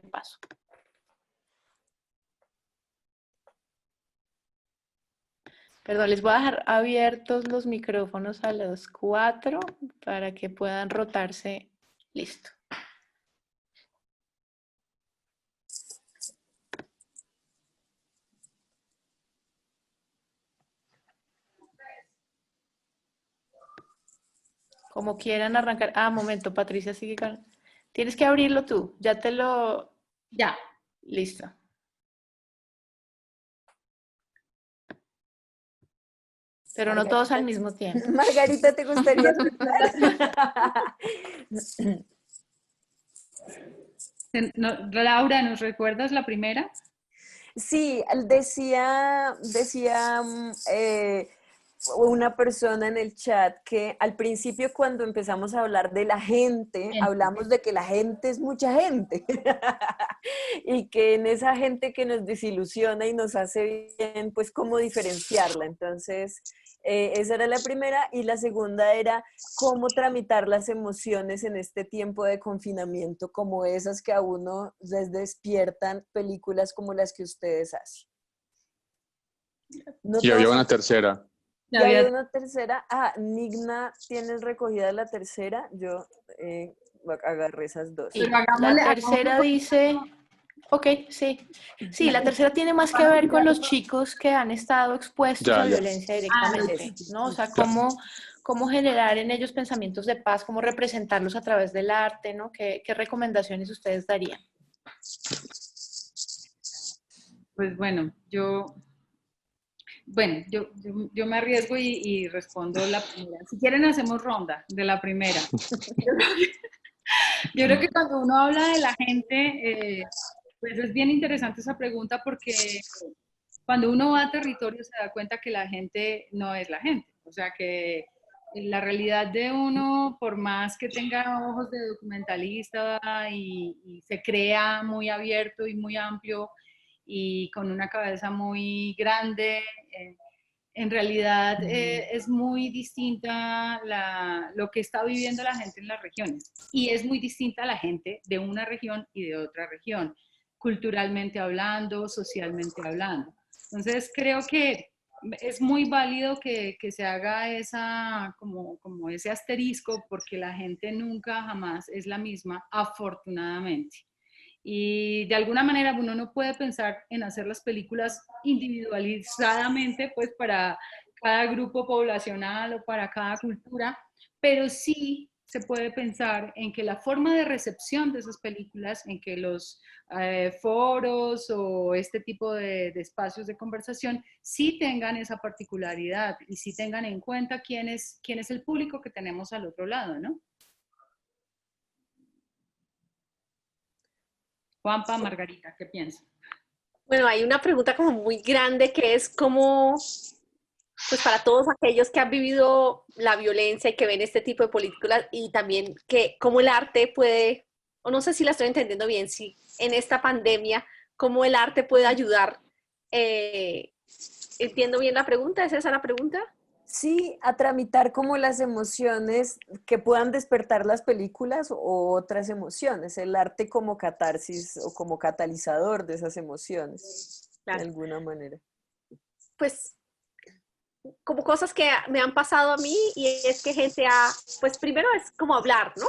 paso. Perdón, les voy a dejar abiertos los micrófonos a los 4 para que puedan rotarse. Listo. Como quieran arrancar. Ah, momento, Patricia sigue con... Tienes que abrirlo tú. Ya te lo... Ya. Listo. Pero no todos al mismo tiempo. Margarita, ¿te gustaría Laura, ¿nos recuerdas la primera? Sí, decía una persona en el chat que al principio cuando empezamos a hablar de la gente, hablamos de que la gente es mucha gente y que en esa gente que nos desilusiona y nos hace bien, pues cómo diferenciarla. Entonces, esa era la primera, y la segunda era cómo tramitar las emociones en este tiempo de confinamiento, como esas que a uno les despiertan películas como las que ustedes hacen. Y había una tercera. Ya había una tercera. Ah, Nigna, ¿tienes recogida la tercera? Yo agarré esas dos. Sí, la tercera dice... Ok, sí. Sí, la tercera tiene más que ver con los chicos que han estado expuestos a violencia directamente, ¿no? O sea, cómo generar en ellos pensamientos de paz, cómo representarlos a través del arte, ¿no? ¿Qué recomendaciones ustedes darían? Pues bueno, yo me arriesgo y respondo la primera. Si quieren hacemos ronda de la primera. Yo creo que cuando uno habla de la gente, pues es bien interesante esa pregunta, porque cuando uno va a territorio se da cuenta que la gente no es la gente. O sea que la realidad de uno, por más que tenga ojos de documentalista y se crea muy abierto y muy amplio y con una cabeza muy grande, en realidad es muy distinta lo que está viviendo la gente en las regiones, y es muy distinta la gente de una región y de otra región, culturalmente hablando, socialmente hablando. Entonces creo que es muy válido que se haga como ese asterisco, porque la gente nunca jamás es la misma, afortunadamente. Y de alguna manera uno no puede pensar en hacer las películas individualizadamente, pues para cada grupo poblacional o para cada cultura, pero sí se puede pensar en que la forma de recepción de esas películas, en que los foros o este tipo de espacios de conversación sí tengan esa particularidad y sí tengan en cuenta quién es el público que tenemos al otro lado, ¿no? Juanpa, Margarita, ¿qué piensan? Bueno, hay una pregunta como muy grande que es cómo, pues para todos aquellos que han vivido la violencia y que ven este tipo de películas, y también que cómo el arte puede, o no sé si la estoy entendiendo bien, si en esta pandemia, cómo el arte puede ayudar. ¿Entiendo bien la pregunta? ¿Es esa la pregunta? Sí, a tramitar como las emociones que puedan despertar las películas o otras emociones, el arte como catarsis o como catalizador de esas emociones, claro, de alguna manera. Pues como cosas que me han pasado a mí, y es que gente pues primero es como hablar, ¿no?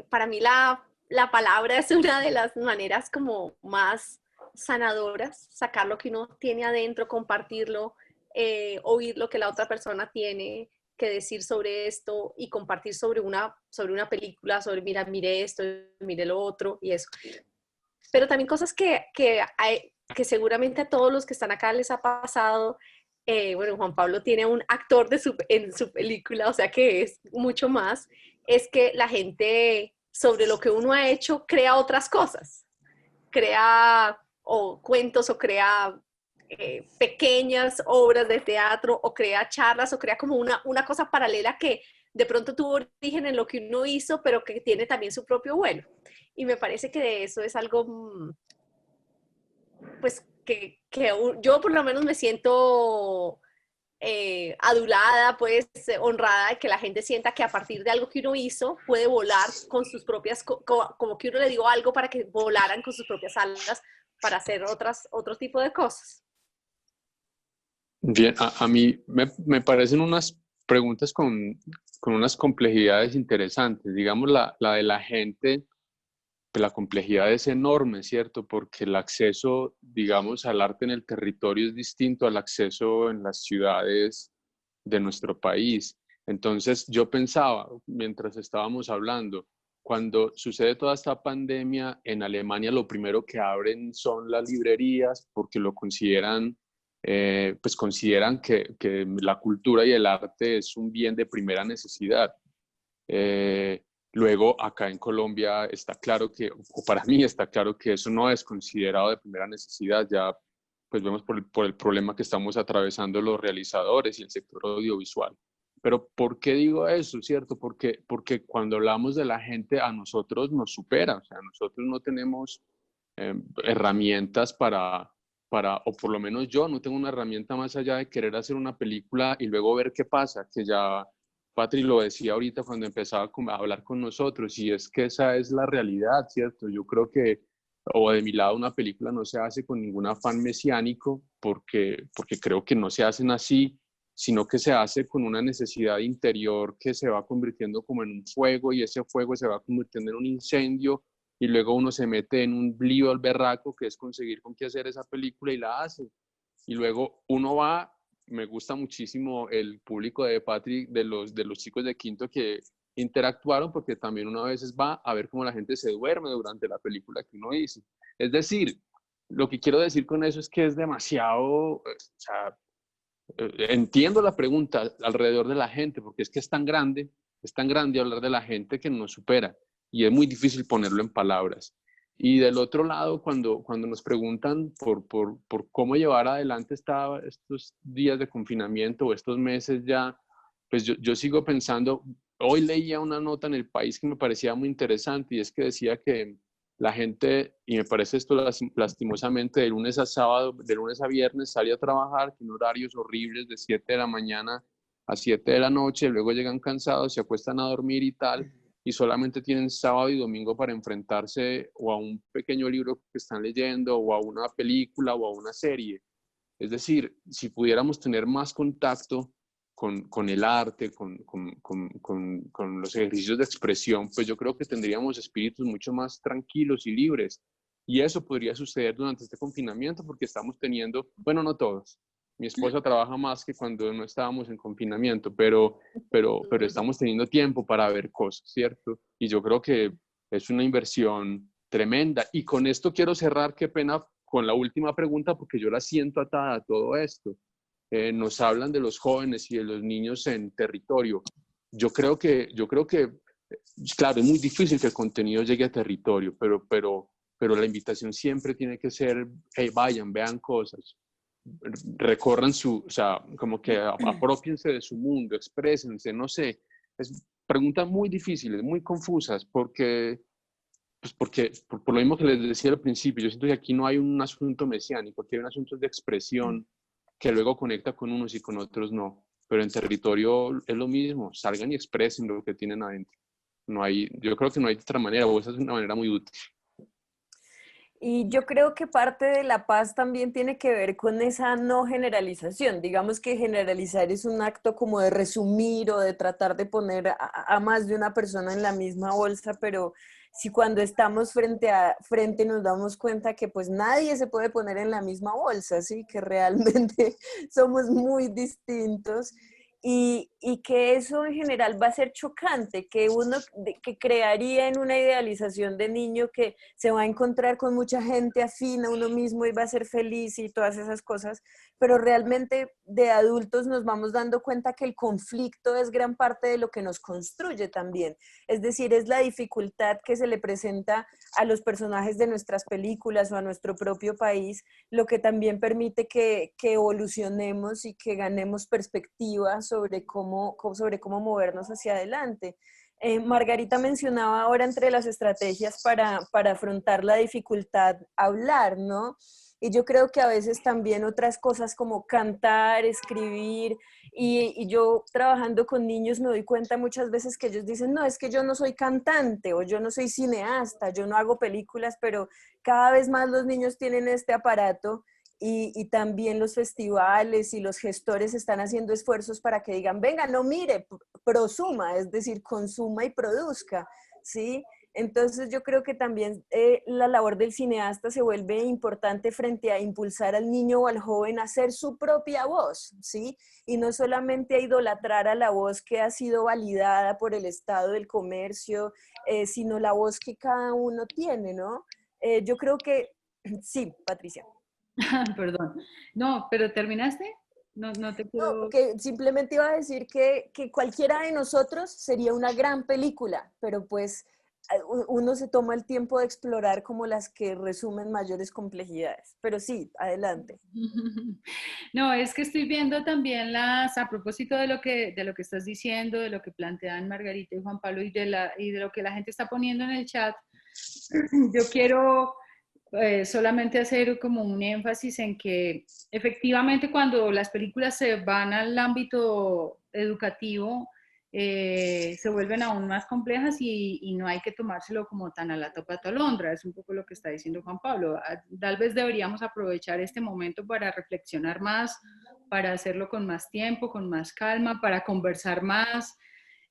Para mí la palabra es una de las maneras como más sanadoras, sacar lo que uno tiene adentro, compartirlo, oír lo que la otra persona tiene que decir sobre esto y compartir sobre una película, sobre mira, mire esto, mire lo otro y eso. Pero también cosas que seguramente a todos los que están acá les ha pasado, bueno, Juan Pablo tiene un actor en su película, o sea que es mucho más, es que la gente sobre lo que uno ha hecho crea otras cosas, crea o cuentos o crea pequeñas obras de teatro o crea charlas o crea como una cosa paralela que de pronto tuvo origen en lo que uno hizo, pero que tiene también su propio vuelo. Y me parece que de eso es algo, pues, que yo por lo menos me siento adulada, pues, honrada de que la gente sienta que a partir de algo que uno hizo puede volar con sus propias, como que uno le dio algo para que volaran con sus propias alas para hacer otro tipo de cosas. Bien, a mí me parecen unas preguntas con unas complejidades interesantes. Digamos, la de la gente, pues la complejidad es enorme, ¿cierto? Porque el acceso, digamos, al arte en el territorio es distinto al acceso en las ciudades de nuestro país. Entonces, yo pensaba, mientras estábamos hablando, cuando sucede toda esta pandemia, en Alemania lo primero que abren son las librerías porque lo consideran, pues consideran que la cultura y el arte es un bien de primera necesidad. Luego, acá en Colombia está claro que, o para mí está claro que eso no es considerado de primera necesidad. Ya pues vemos por el problema que estamos atravesando los realizadores y el sector audiovisual. Pero ¿por qué digo eso, cierto? Porque cuando hablamos de la gente, a nosotros nos supera. O sea, nosotros no tenemos herramientas o por lo menos yo no tengo una herramienta más allá de querer hacer una película y luego ver qué pasa, que ya Patri lo decía ahorita cuando empezaba a hablar con nosotros, y es que esa es la realidad, ¿cierto? Yo creo que, o de mi lado, una película no se hace con ningún afán mesiánico, porque creo que no se hacen así, sino que se hace con una necesidad interior que se va convirtiendo como en un fuego, y ese fuego se va convirtiendo en un incendio, y luego uno se mete en un lío al berraco, que es conseguir con qué hacer esa película, y la hace. Y luego uno va. Me gusta muchísimo el público de Patrick, de los chicos de quinto que interactuaron, porque también uno a veces va a ver cómo la gente se duerme durante la película que uno hizo. Es decir, lo que quiero decir con eso es que es demasiado, o sea, entiendo la pregunta alrededor de la gente, porque es que es tan grande hablar de la gente que nos supera, y es muy difícil ponerlo en palabras. Y del otro lado, cuando nos preguntan por cómo llevar adelante estos días de confinamiento o estos meses ya, pues yo sigo pensando. Hoy leía una nota en El País que me parecía muy interesante, y es que decía que la gente, y me parece esto lastimosamente, de lunes a sábado, de lunes a viernes sale a trabajar en horarios horribles de 7 de la mañana a 7 de la noche, luego llegan cansados, se acuestan a dormir y tal, y solamente tienen sábado y domingo para enfrentarse o a un pequeño libro que están leyendo, o a una película, o a una serie. Es decir, si pudiéramos tener más contacto con el arte, con los ejercicios de expresión, pues yo creo que tendríamos espíritus mucho más tranquilos y libres. Y eso podría suceder durante este confinamiento, porque estamos teniendo, bueno, no todos. Mi esposa trabaja más que cuando no estábamos en confinamiento, pero estamos teniendo tiempo para ver cosas, ¿cierto? Y yo creo que es una inversión tremenda. Y con esto quiero cerrar, qué pena, con la última pregunta, porque yo la siento atada a todo esto. Nos hablan de los jóvenes y de los niños en territorio. Yo creo que, claro, es muy difícil que el contenido llegue a territorio, pero la invitación siempre tiene que ser, hey, vayan, vean cosas. Recorran o sea, como que apropiense de su mundo, exprésense, no sé. Preguntas muy difíciles, muy confusas, porque por lo mismo que les decía al principio, yo siento que aquí no hay un asunto mesiánico, aquí hay un asunto de expresión que luego conecta con unos y con otros no. Pero en territorio es lo mismo, salgan y expresen lo que tienen adentro. Yo creo que no hay otra manera, o esa es una manera muy útil. Y yo creo que parte de la paz también tiene que ver con esa no generalización. Digamos que generalizar es un acto como de resumir o de tratar de poner a más de una persona en la misma bolsa, pero si cuando estamos frente a frente nos damos cuenta que pues nadie se puede poner en la misma bolsa, ¿sí? Que realmente somos muy distintos. Y que eso en general va a ser chocante, que uno que crearía en una idealización de niño que se va a encontrar con mucha gente afín a uno mismo y va a ser feliz y todas esas cosas, pero realmente de adultos nos vamos dando cuenta que el conflicto es gran parte de lo que nos construye también. Es decir, es la dificultad que se le presenta a los personajes de nuestras películas o a nuestro propio país, lo que también permite que evolucionemos y que ganemos perspectiva sobre cómo movernos hacia adelante. Margarita mencionaba ahora entre las estrategias para afrontar la dificultad hablar, ¿no? Y yo creo que a veces también otras cosas como cantar, escribir, y yo trabajando con niños me doy cuenta muchas veces que ellos dicen, no, es que yo no soy cantante o yo no soy cineasta, yo no hago películas, pero cada vez más los niños tienen este aparato y también los festivales y los gestores están haciendo esfuerzos para que digan, venga, no mire, prosuma, es decir, consuma y produzca, ¿sí? Entonces yo creo que también la labor del cineasta se vuelve importante frente a impulsar al niño o al joven a hacer su propia voz, ¿sí? Y no solamente a idolatrar a la voz que ha sido validada por el estado del comercio, sino la voz que cada uno tiene, ¿no? Yo creo que, sí, Patricia. Perdón. No, pero ¿terminaste? No te quiero... No, que simplemente iba a decir que cualquiera de nosotros sería una gran película, pero pues uno se toma el tiempo de explorar como las que resumen mayores complejidades. Pero sí, adelante. No, es que estoy viendo también a propósito de lo que estás diciendo, de lo que plantean Margarita y Juan Pablo y de lo que la gente está poniendo en el chat, yo quiero solamente hacer como un énfasis en que efectivamente cuando las películas se van al ámbito educativo, se vuelven aún más complejas y no hay que tomárselo como tan a la topatolondra, es un poco lo que está diciendo Juan Pablo. Tal vez deberíamos aprovechar este momento para reflexionar más, para hacerlo con más tiempo, con más calma, para conversar más.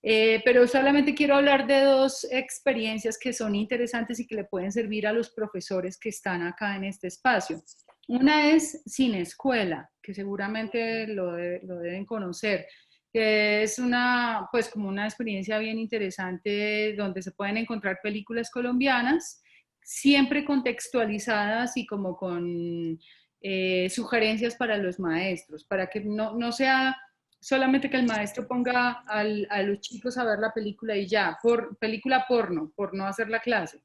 Pero solamente quiero hablar de dos experiencias que son interesantes y que le pueden servir a los profesores que están acá en este espacio. Una es Cine Escuela, que seguramente lo deben conocer, que es pues como una experiencia bien interesante donde se pueden encontrar películas colombianas, siempre contextualizadas y como con sugerencias para los maestros, para que no sea solamente que el maestro ponga a los chicos a ver la película y ya, película porno, por no hacer la clase,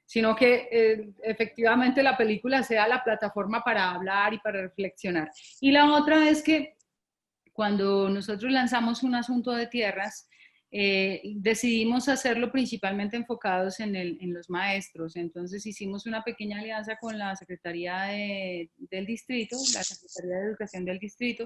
sino que efectivamente la película sea la plataforma para hablar y para reflexionar. Y la otra es que cuando nosotros lanzamos un asunto de tierras, decidimos hacerlo principalmente enfocados en los maestros. Entonces hicimos una pequeña alianza con la Secretaría del Distrito, la Secretaría de Educación del Distrito,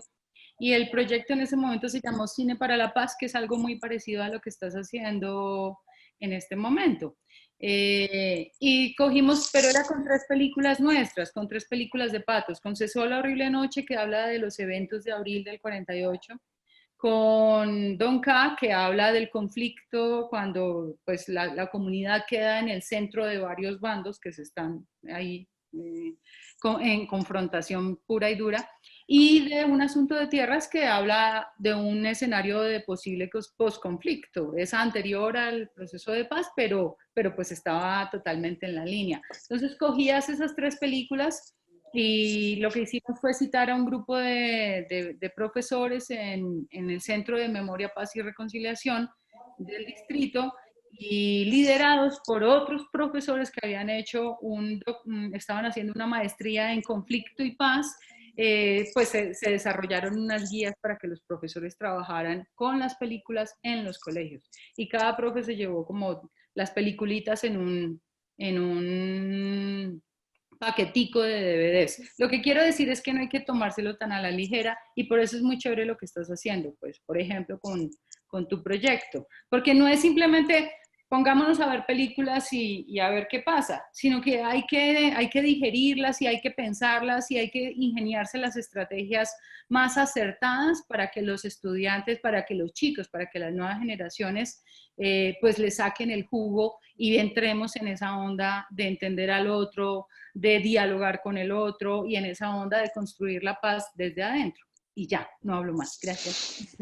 y el proyecto en ese momento se llamó Cine para la Paz, que es algo muy parecido a lo que estás haciendo en este momento. Y cogimos, pero era con 3 películas nuestras, con 3 películas de Patos, con Cesó la horrible noche, que habla de los eventos de abril del 48, con Don K, que habla del conflicto cuando pues, la comunidad queda en el centro de varios bandos que se están ahí en confrontación pura y dura, y de un asunto de tierras que habla de un escenario de posible posconflicto. Es anterior al proceso de paz, pero pues estaba totalmente en la línea. Entonces cogías esas 3 películas y lo que hicimos fue citar a un grupo de profesores en el Centro de Memoria, Paz y Reconciliación del distrito, y liderados por otros profesores que habían hecho estaban haciendo una maestría en conflicto y paz. Pues se desarrollaron unas guías para que los profesores trabajaran con las películas en los colegios. Y cada profe se llevó como las peliculitas en un paquetico de DVDs. Lo que quiero decir es que no hay que tomárselo tan a la ligera y por eso es muy chévere lo que estás haciendo, pues, por ejemplo, con tu proyecto. Porque no es simplemente pongámonos a ver películas y a ver qué pasa, sino que hay que digerirlas y hay que pensarlas y hay que ingeniarse las estrategias más acertadas para que los estudiantes, para que los chicos, para que las nuevas generaciones pues le saquen el jugo y entremos en esa onda de entender al otro, de dialogar con el otro y en esa onda de construir la paz desde adentro. Y ya, no hablo más. Gracias.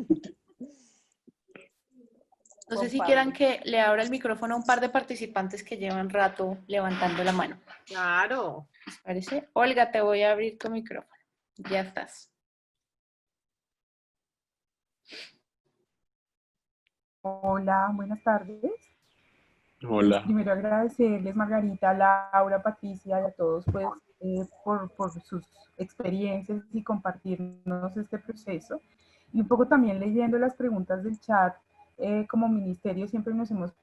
No sé si quieran que le abra el micrófono a un par de participantes que llevan rato levantando la mano. Claro. ¿Les parece? Olga, te voy a abrir tu micrófono. Ya estás. Hola, buenas tardes. Hola. Primero agradecerles, Margarita, Laura, Patricia y a todos pues, por sus experiencias y compartirnos este proceso. Y un poco también leyendo las preguntas del chat, como ministerio siempre nos hemos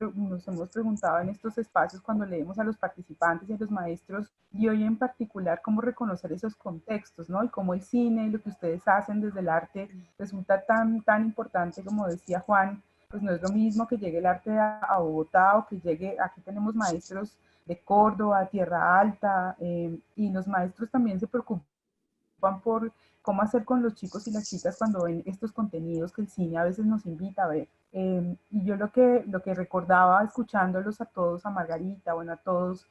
preguntado en estos espacios cuando leemos a los participantes y a los maestros, y hoy en particular cómo reconocer esos contextos, ¿no? Y cómo el cine, lo que ustedes hacen desde el arte, resulta tan importante, como decía Juan. Pues no es lo mismo que llegue el arte a Bogotá o que llegue, aquí tenemos maestros de Córdoba, Tierra Alta, y los maestros también se preocupan por cómo hacer con los chicos y las chicas cuando ven estos contenidos que el cine a veces nos invita a ver. Y yo lo que recordaba escuchándolos a todos, a Margarita, bueno, a todos,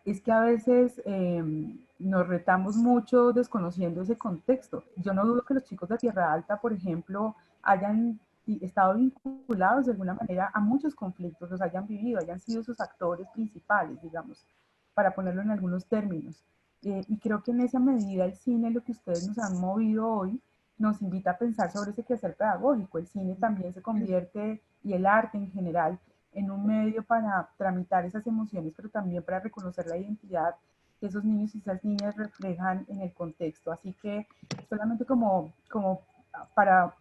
es que a veces nos retamos mucho desconociendo ese contexto. Yo no dudo que los chicos de Tierra Alta, por ejemplo, hayan estado vinculados de alguna manera a muchos conflictos, los hayan vivido, hayan sido sus actores principales, digamos, para ponerlo en algunos términos. Y creo que en esa medida el cine, lo que ustedes nos han movido hoy, nos invita a pensar sobre ese quehacer pedagógico. El cine también se convierte, y el arte en general, en un medio para tramitar esas emociones, pero también para reconocer la identidad que esos niños y esas niñas reflejan en el contexto. Así que solamente como para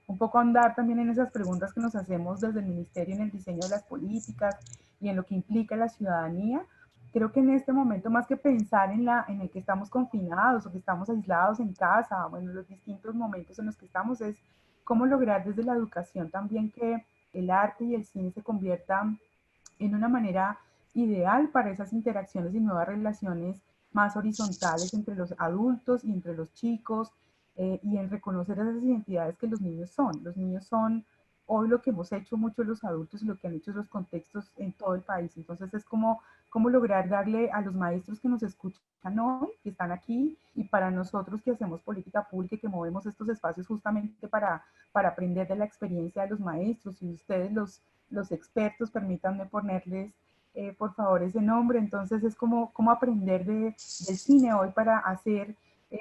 un poco andar también en esas preguntas que nos hacemos desde el Ministerio en el diseño de las políticas y en lo que implica la ciudadanía, creo que en este momento, más que pensar en el que estamos confinados o que estamos aislados en casa, bueno, los distintos momentos en los que estamos, es cómo lograr desde la educación también que el arte y el cine se conviertan en una manera ideal para esas interacciones y nuevas relaciones más horizontales entre los adultos y entre los chicos, y en reconocer esas identidades que los niños son. Los niños son hoy lo que hemos hecho muchos los adultos y lo que han hecho los contextos en todo el país. Entonces es como lograr darle a los maestros que nos escuchan hoy, que están aquí, y para nosotros que hacemos política pública y que movemos estos espacios justamente para aprender de la experiencia de los maestros, y ustedes los expertos, permítanme ponerles por favor ese nombre. Entonces es como aprender del cine hoy para hacer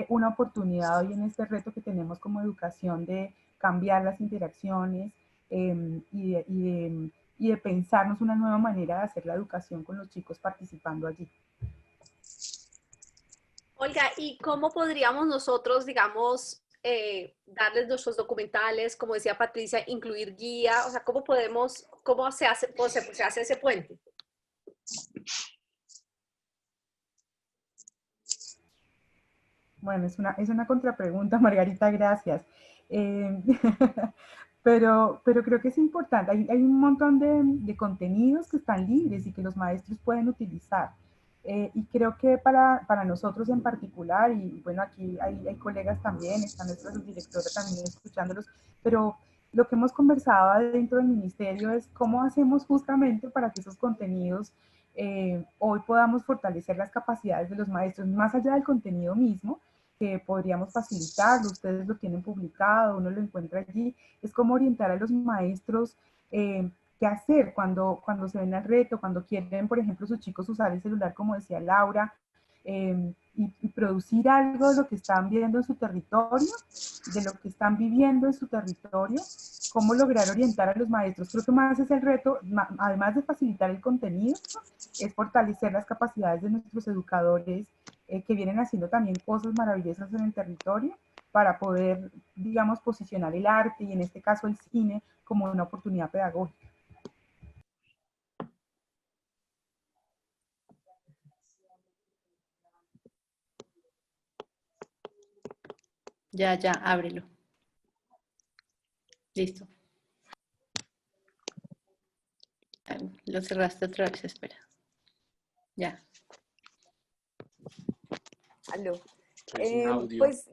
una oportunidad hoy en este reto que tenemos como educación de cambiar las interacciones, y de pensarnos una nueva manera de hacer la educación con los chicos participando allí. Olga, ¿y cómo podríamos nosotros, digamos, darles nuestros documentales, como decía Patricia, incluir guía? O sea, ¿cómo se hace ese puente? Bueno, es una contrapregunta, Margarita, gracias. Pero creo que es importante. Hay un montón de contenidos que están libres y que los maestros pueden utilizar. Y creo que para nosotros en particular, y bueno, aquí hay colegas también, están nuestros directores también escuchándolos, pero lo que hemos conversado dentro del ministerio es cómo hacemos justamente para que esos contenidos hoy podamos fortalecer las capacidades de los maestros, más allá del contenido mismo, que podríamos facilitarlo, ustedes lo tienen publicado, uno lo encuentra allí, es como orientar a los maestros qué hacer cuando se ven al reto, cuando quieren, por ejemplo, sus chicos usar el celular, como decía Laura, y producir algo de lo que están viendo en su territorio, de lo que están viviendo en su territorio, cómo lograr orientar a los maestros. Creo que más es el reto, además de facilitar el contenido, es fortalecer las capacidades de nuestros educadores, que vienen haciendo también cosas maravillosas en el territorio, para poder, digamos, posicionar el arte y en este caso el cine como una oportunidad pedagógica. Ya, ábrelo. Listo. Lo cerraste otra vez, espera. Ya. Aló. Pues,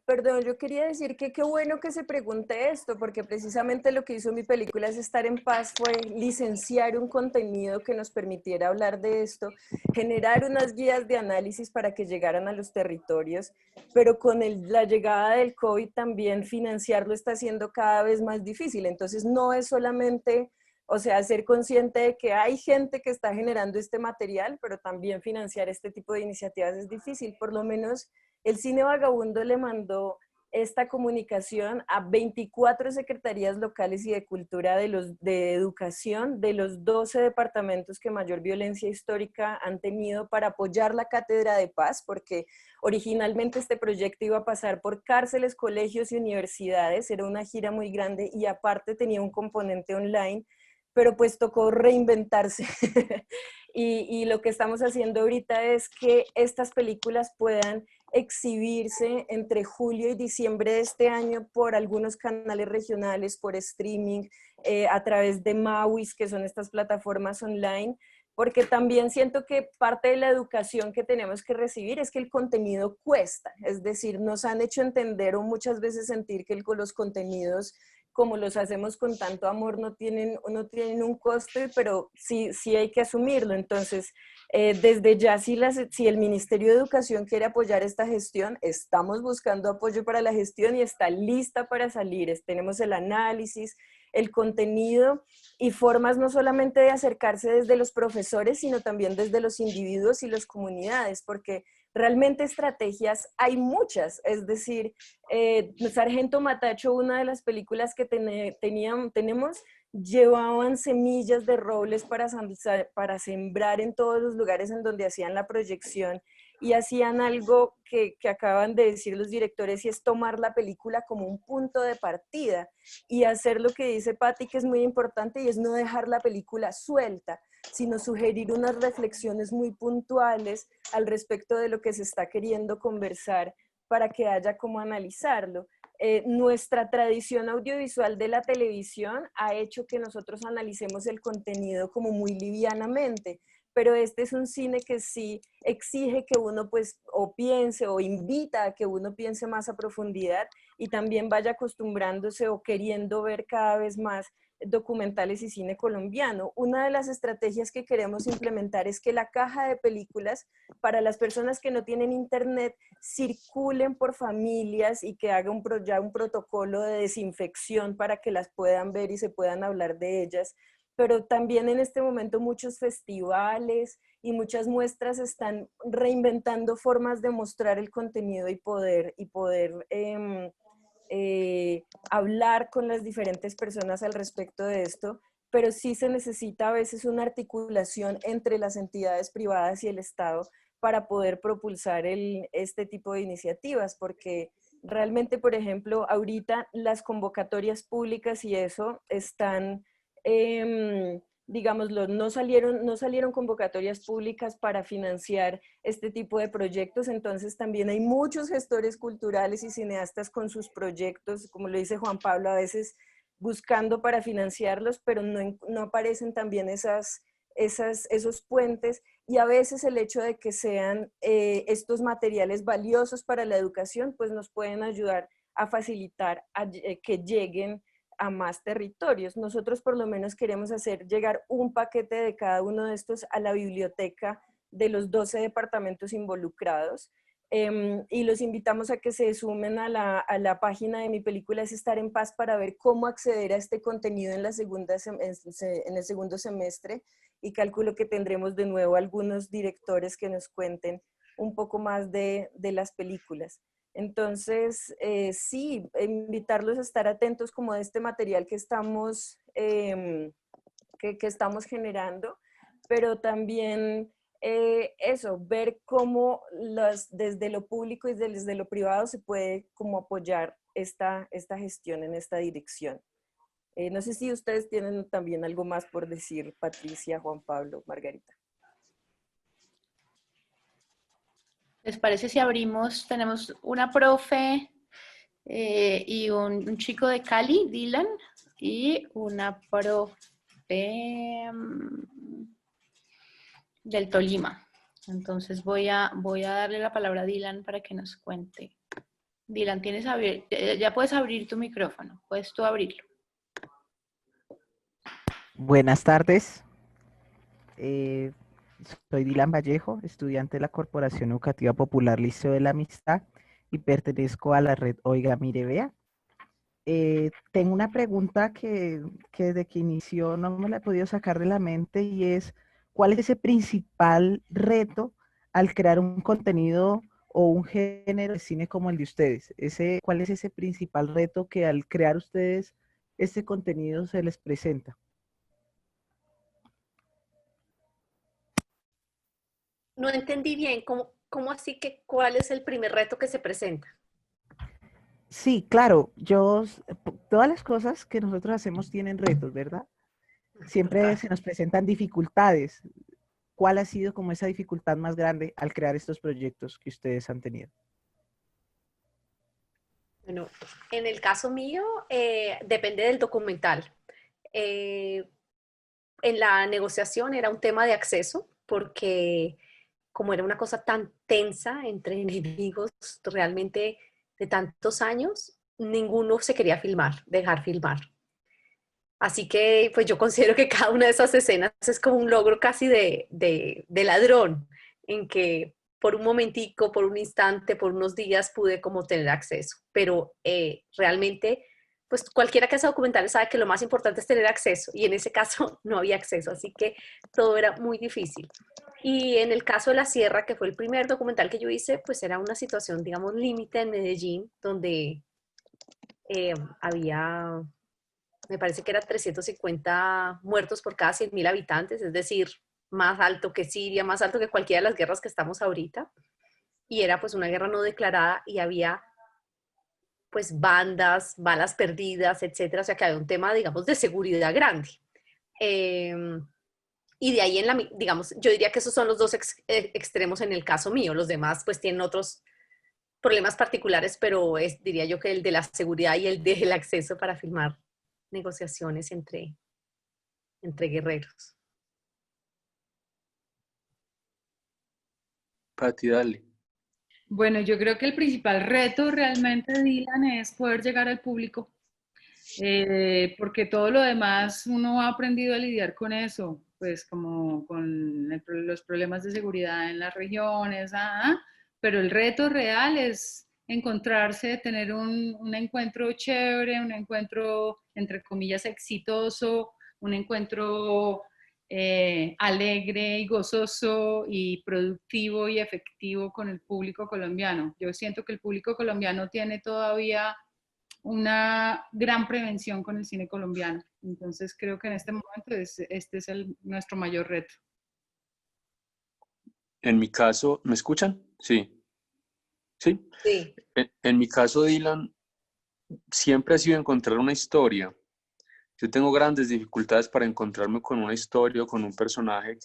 perdón, yo quería decir que qué bueno que se pregunte esto, porque precisamente lo que hizo mi película Es Estar en Paz fue licenciar un contenido que nos permitiera hablar de esto, generar unas guías de análisis para que llegaran a los territorios, pero con la llegada del COVID también financiarlo está siendo cada vez más difícil. Entonces no es solamente, o sea, ser consciente de que hay gente que está generando este material, pero también financiar este tipo de iniciativas es difícil. Por lo menos el Cine Vagabundo le mandó esta comunicación a 24 secretarías locales y de cultura de educación de los 12 departamentos que mayor violencia histórica han tenido para apoyar la Cátedra de Paz, porque originalmente este proyecto iba a pasar por cárceles, colegios y universidades, era una gira muy grande y aparte tenía un componente online, pero pues tocó reinventarse. y lo que estamos haciendo ahorita es que estas películas puedan exhibirse entre julio y diciembre de este año por algunos canales regionales, por streaming, a través de Mawis, que son estas plataformas online, porque también siento que parte de la educación que tenemos que recibir es que el contenido cuesta, es decir, nos han hecho entender o muchas veces sentir que los contenidos, como los hacemos con tanto amor, no tienen un costo, pero sí hay que asumirlo. Entonces, desde ya, si el Ministerio de Educación quiere apoyar esta gestión, estamos buscando apoyo para la gestión y está lista para salir. Tenemos el análisis, el contenido y formas no solamente de acercarse desde los profesores, sino también desde los individuos y las comunidades, porque realmente estrategias hay muchas. Es decir, Sargento Matacho, una de las películas que tenemos, llevaban semillas de robles para sembrar en todos los lugares en donde hacían la proyección y hacían algo que acaban de decir los directores, y es tomar la película como un punto de partida y hacer lo que dice Patti, que es muy importante, y es no dejar la película suelta, sino sugerir unas reflexiones muy puntuales al respecto de lo que se está queriendo conversar para que haya cómo analizarlo. Nuestra tradición audiovisual de la televisión ha hecho que nosotros analicemos el contenido como muy livianamente, pero este es un cine que sí exige que uno pues o piense o invita a que uno piense más a profundidad y también vaya acostumbrándose o queriendo ver cada vez más documentales y cine colombiano. Una de las estrategias que queremos implementar es que la caja de películas para las personas que no tienen internet circulen por familias y que haga ya un protocolo de desinfección para que las puedan ver y se puedan hablar de ellas. Pero también en este momento muchos festivales y muchas muestras están reinventando formas de mostrar el contenido y poder hablar con las diferentes personas al respecto de esto, pero sí se necesita a veces una articulación entre las entidades privadas y el Estado para poder propulsar este tipo de iniciativas, porque realmente, por ejemplo, ahorita las convocatorias públicas y eso están, digámoslo, no salieron convocatorias públicas para financiar este tipo de proyectos, entonces también hay muchos gestores culturales y cineastas con sus proyectos, como lo dice Juan Pablo, a veces buscando para financiarlos, pero no aparecen también esos puentes, y a veces el hecho de que sean estos materiales valiosos para la educación, pues nos pueden ayudar a facilitar que lleguen a más territorios. Nosotros por lo menos queremos hacer llegar un paquete de cada uno de estos a la biblioteca de los 12 departamentos involucrados, y los invitamos a que se sumen a la página de Mi Película es Estar en Paz para ver cómo acceder a este contenido en el segundo semestre, y calculo que tendremos de nuevo algunos directores que nos cuenten un poco más de las películas. Entonces, sí, invitarlos a estar atentos como de este material que estamos generando, pero también ver cómo desde lo público y desde lo privado se puede como apoyar esta gestión en esta dirección. No sé si ustedes tienen también algo más por decir, Patricia, Juan Pablo, Margarita. ¿Les parece si abrimos? Tenemos una profe y un chico de Cali, Dylan, y una profe del Tolima. Entonces voy a darle la palabra a Dylan para que nos cuente. Dylan, ya puedes abrir tu micrófono, puedes tú abrirlo. Buenas tardes. Soy Dylan Vallejo, estudiante de la Corporación Educativa Popular Liceo de la Amistad y pertenezco a la red Oiga, Mire, Vea. Tengo una pregunta que desde que inició no me la he podido sacar de la mente, y es: ¿cuál es ese principal reto al crear un contenido o un género de cine como el de ustedes? ¿Cuál es ese principal reto que al crear ustedes este contenido se les presenta? No entendí bien, ¿cómo así que cuál es el primer reto que se presenta? Sí, claro, todas las cosas que nosotros hacemos tienen retos, ¿verdad? Siempre se nos presentan dificultades. ¿Cuál ha sido como esa dificultad más grande al crear estos proyectos que ustedes han tenido? Bueno, en el caso mío, depende del documental. En la negociación era un tema de acceso, porque como era una cosa tan tensa entre enemigos realmente de tantos años, ninguno se quería dejar filmar. Así que pues yo considero que cada una de esas escenas es como un logro casi de ladrón, en que por un momentico, por un instante, por unos días pude como tener acceso. Pero realmente, pues cualquiera que hace documentales sabe que lo más importante es tener acceso, y en ese caso no había acceso, así que todo era muy difícil. Y en el caso de La Sierra, que fue el primer documental que yo hice, pues era una situación, digamos, límite en Medellín, donde había, me parece que eran 350 muertos por cada 100.000 habitantes, es decir, más alto que Siria, más alto que cualquiera de las guerras que estamos ahorita. Y era pues una guerra no declarada y había pues bandas, balas perdidas, etcétera. O sea que había un tema, digamos, de seguridad grande. Y de ahí digamos, yo diría que esos son los dos extremos en el caso mío. Los demás pues tienen otros problemas particulares, pero diría yo que el de la seguridad y el del acceso para filmar negociaciones entre guerreros. Pati, dale. Bueno, yo creo que el principal reto realmente, Dylan, es poder llegar al público, porque todo lo demás uno ha aprendido a lidiar con eso, pues como con los problemas de seguridad en las regiones, pero el reto real es encontrarse, tener un encuentro chévere, un encuentro, entre comillas, exitoso, un encuentro alegre y gozoso y productivo y efectivo con el público colombiano. Yo siento que el público colombiano tiene todavía una gran prevención con el cine colombiano. Entonces creo que en este momento este es nuestro mayor reto. En mi caso, ¿me escuchan? Sí. ¿Sí? Sí. En mi caso, Dylan, siempre ha sido encontrar una historia. Yo tengo grandes dificultades para encontrarme con una historia o con un personaje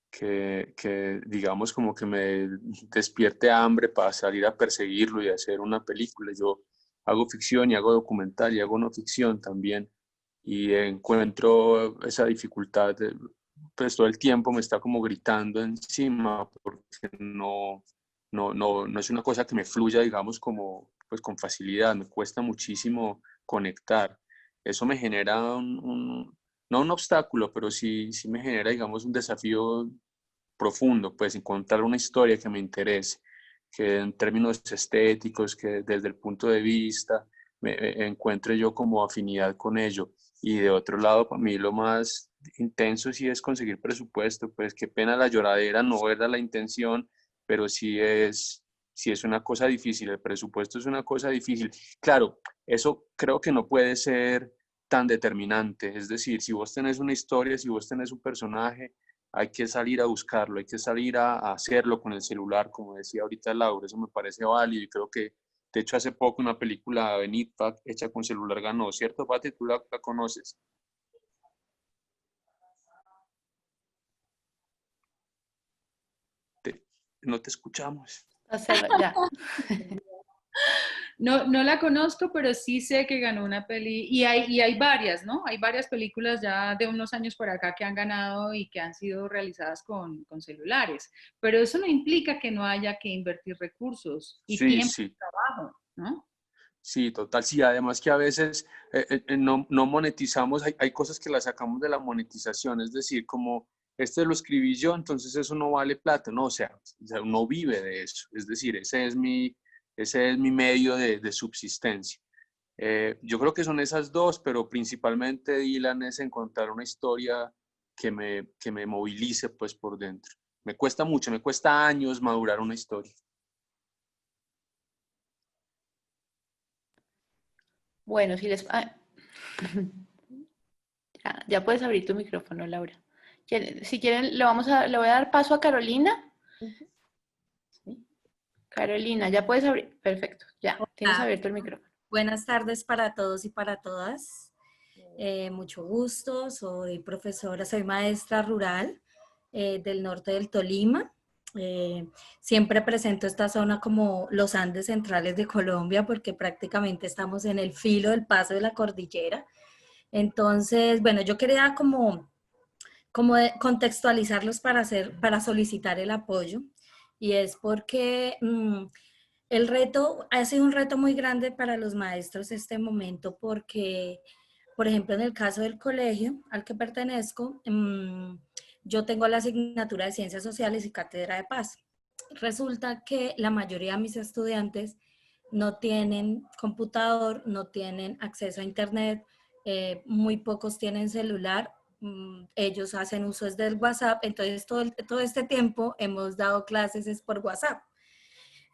que digamos como que me despierte hambre para salir a perseguirlo y hacer una película. Yo hago ficción y hago documental y hago no ficción también, y encuentro esa dificultad, pues todo el tiempo me está como gritando encima porque no es una cosa que me fluya, digamos, como pues con facilidad, me cuesta muchísimo conectar. Eso me genera no un obstáculo, pero sí me genera, digamos, un desafío profundo, pues encontrar una historia que me interese, que en términos estéticos, que desde el punto de vista me encuentre yo como afinidad con ello. Y de otro lado, para mí lo más intenso sí es conseguir presupuesto, pues qué pena la lloradera, no era la intención, pero sí es una cosa difícil, el presupuesto es una cosa difícil. Claro, eso creo que no puede ser tan determinante, es decir, si vos tenés una historia, si vos tenés un personaje, hay que salir a buscarlo, hay que salir a hacerlo con el celular, como decía ahorita Laura, eso me parece válido, y creo que, de hecho, hace poco una película de Nitfac hecha con celular ganó, ¿cierto, Pati? ¿Tú la conoces? No te escuchamos. Ya. No la conozco, pero sí sé que ganó una peli, y hay varias, ¿no? Hay varias películas ya de unos años por acá que han ganado y que han sido realizadas con celulares, pero eso no implica que no haya que invertir recursos y tiempo y trabajo, ¿no? Sí, total, sí, además que a veces no monetizamos, hay cosas que las sacamos de la monetización, es decir, como este lo escribí yo, entonces eso no vale plata, no, o sea uno vive de eso, es decir, ese es mi medio de subsistencia. Yo creo que son esas dos, pero principalmente, Dylan, es encontrar una historia que me movilice pues por dentro. Me cuesta mucho, me cuesta años madurar una historia. Bueno, si les... ya puedes abrir tu micrófono, Laura. Si quieren, le voy a dar paso a Carolina. ¿Sí? Carolina, ya puedes abrir. Perfecto, ya, tienes abierto el micrófono. Buenas tardes para todos y para todas. Mucho gusto, soy profesora, soy maestra rural del norte del Tolima. Siempre presento esta zona como los Andes centrales de Colombia porque prácticamente estamos en el filo del paso de la cordillera. Entonces, bueno, yo quería como contextualizarlos para solicitar el apoyo, y es porque el reto ha sido un reto muy grande para los maestros este momento porque, por ejemplo, en el caso del colegio al que pertenezco, yo tengo la asignatura de Ciencias Sociales y Cátedra de Paz. Resulta que la mayoría de mis estudiantes no tienen computador, no tienen acceso a internet, muy pocos tienen celular, ellos hacen uso del WhatsApp, entonces todo este tiempo hemos dado clases es por WhatsApp.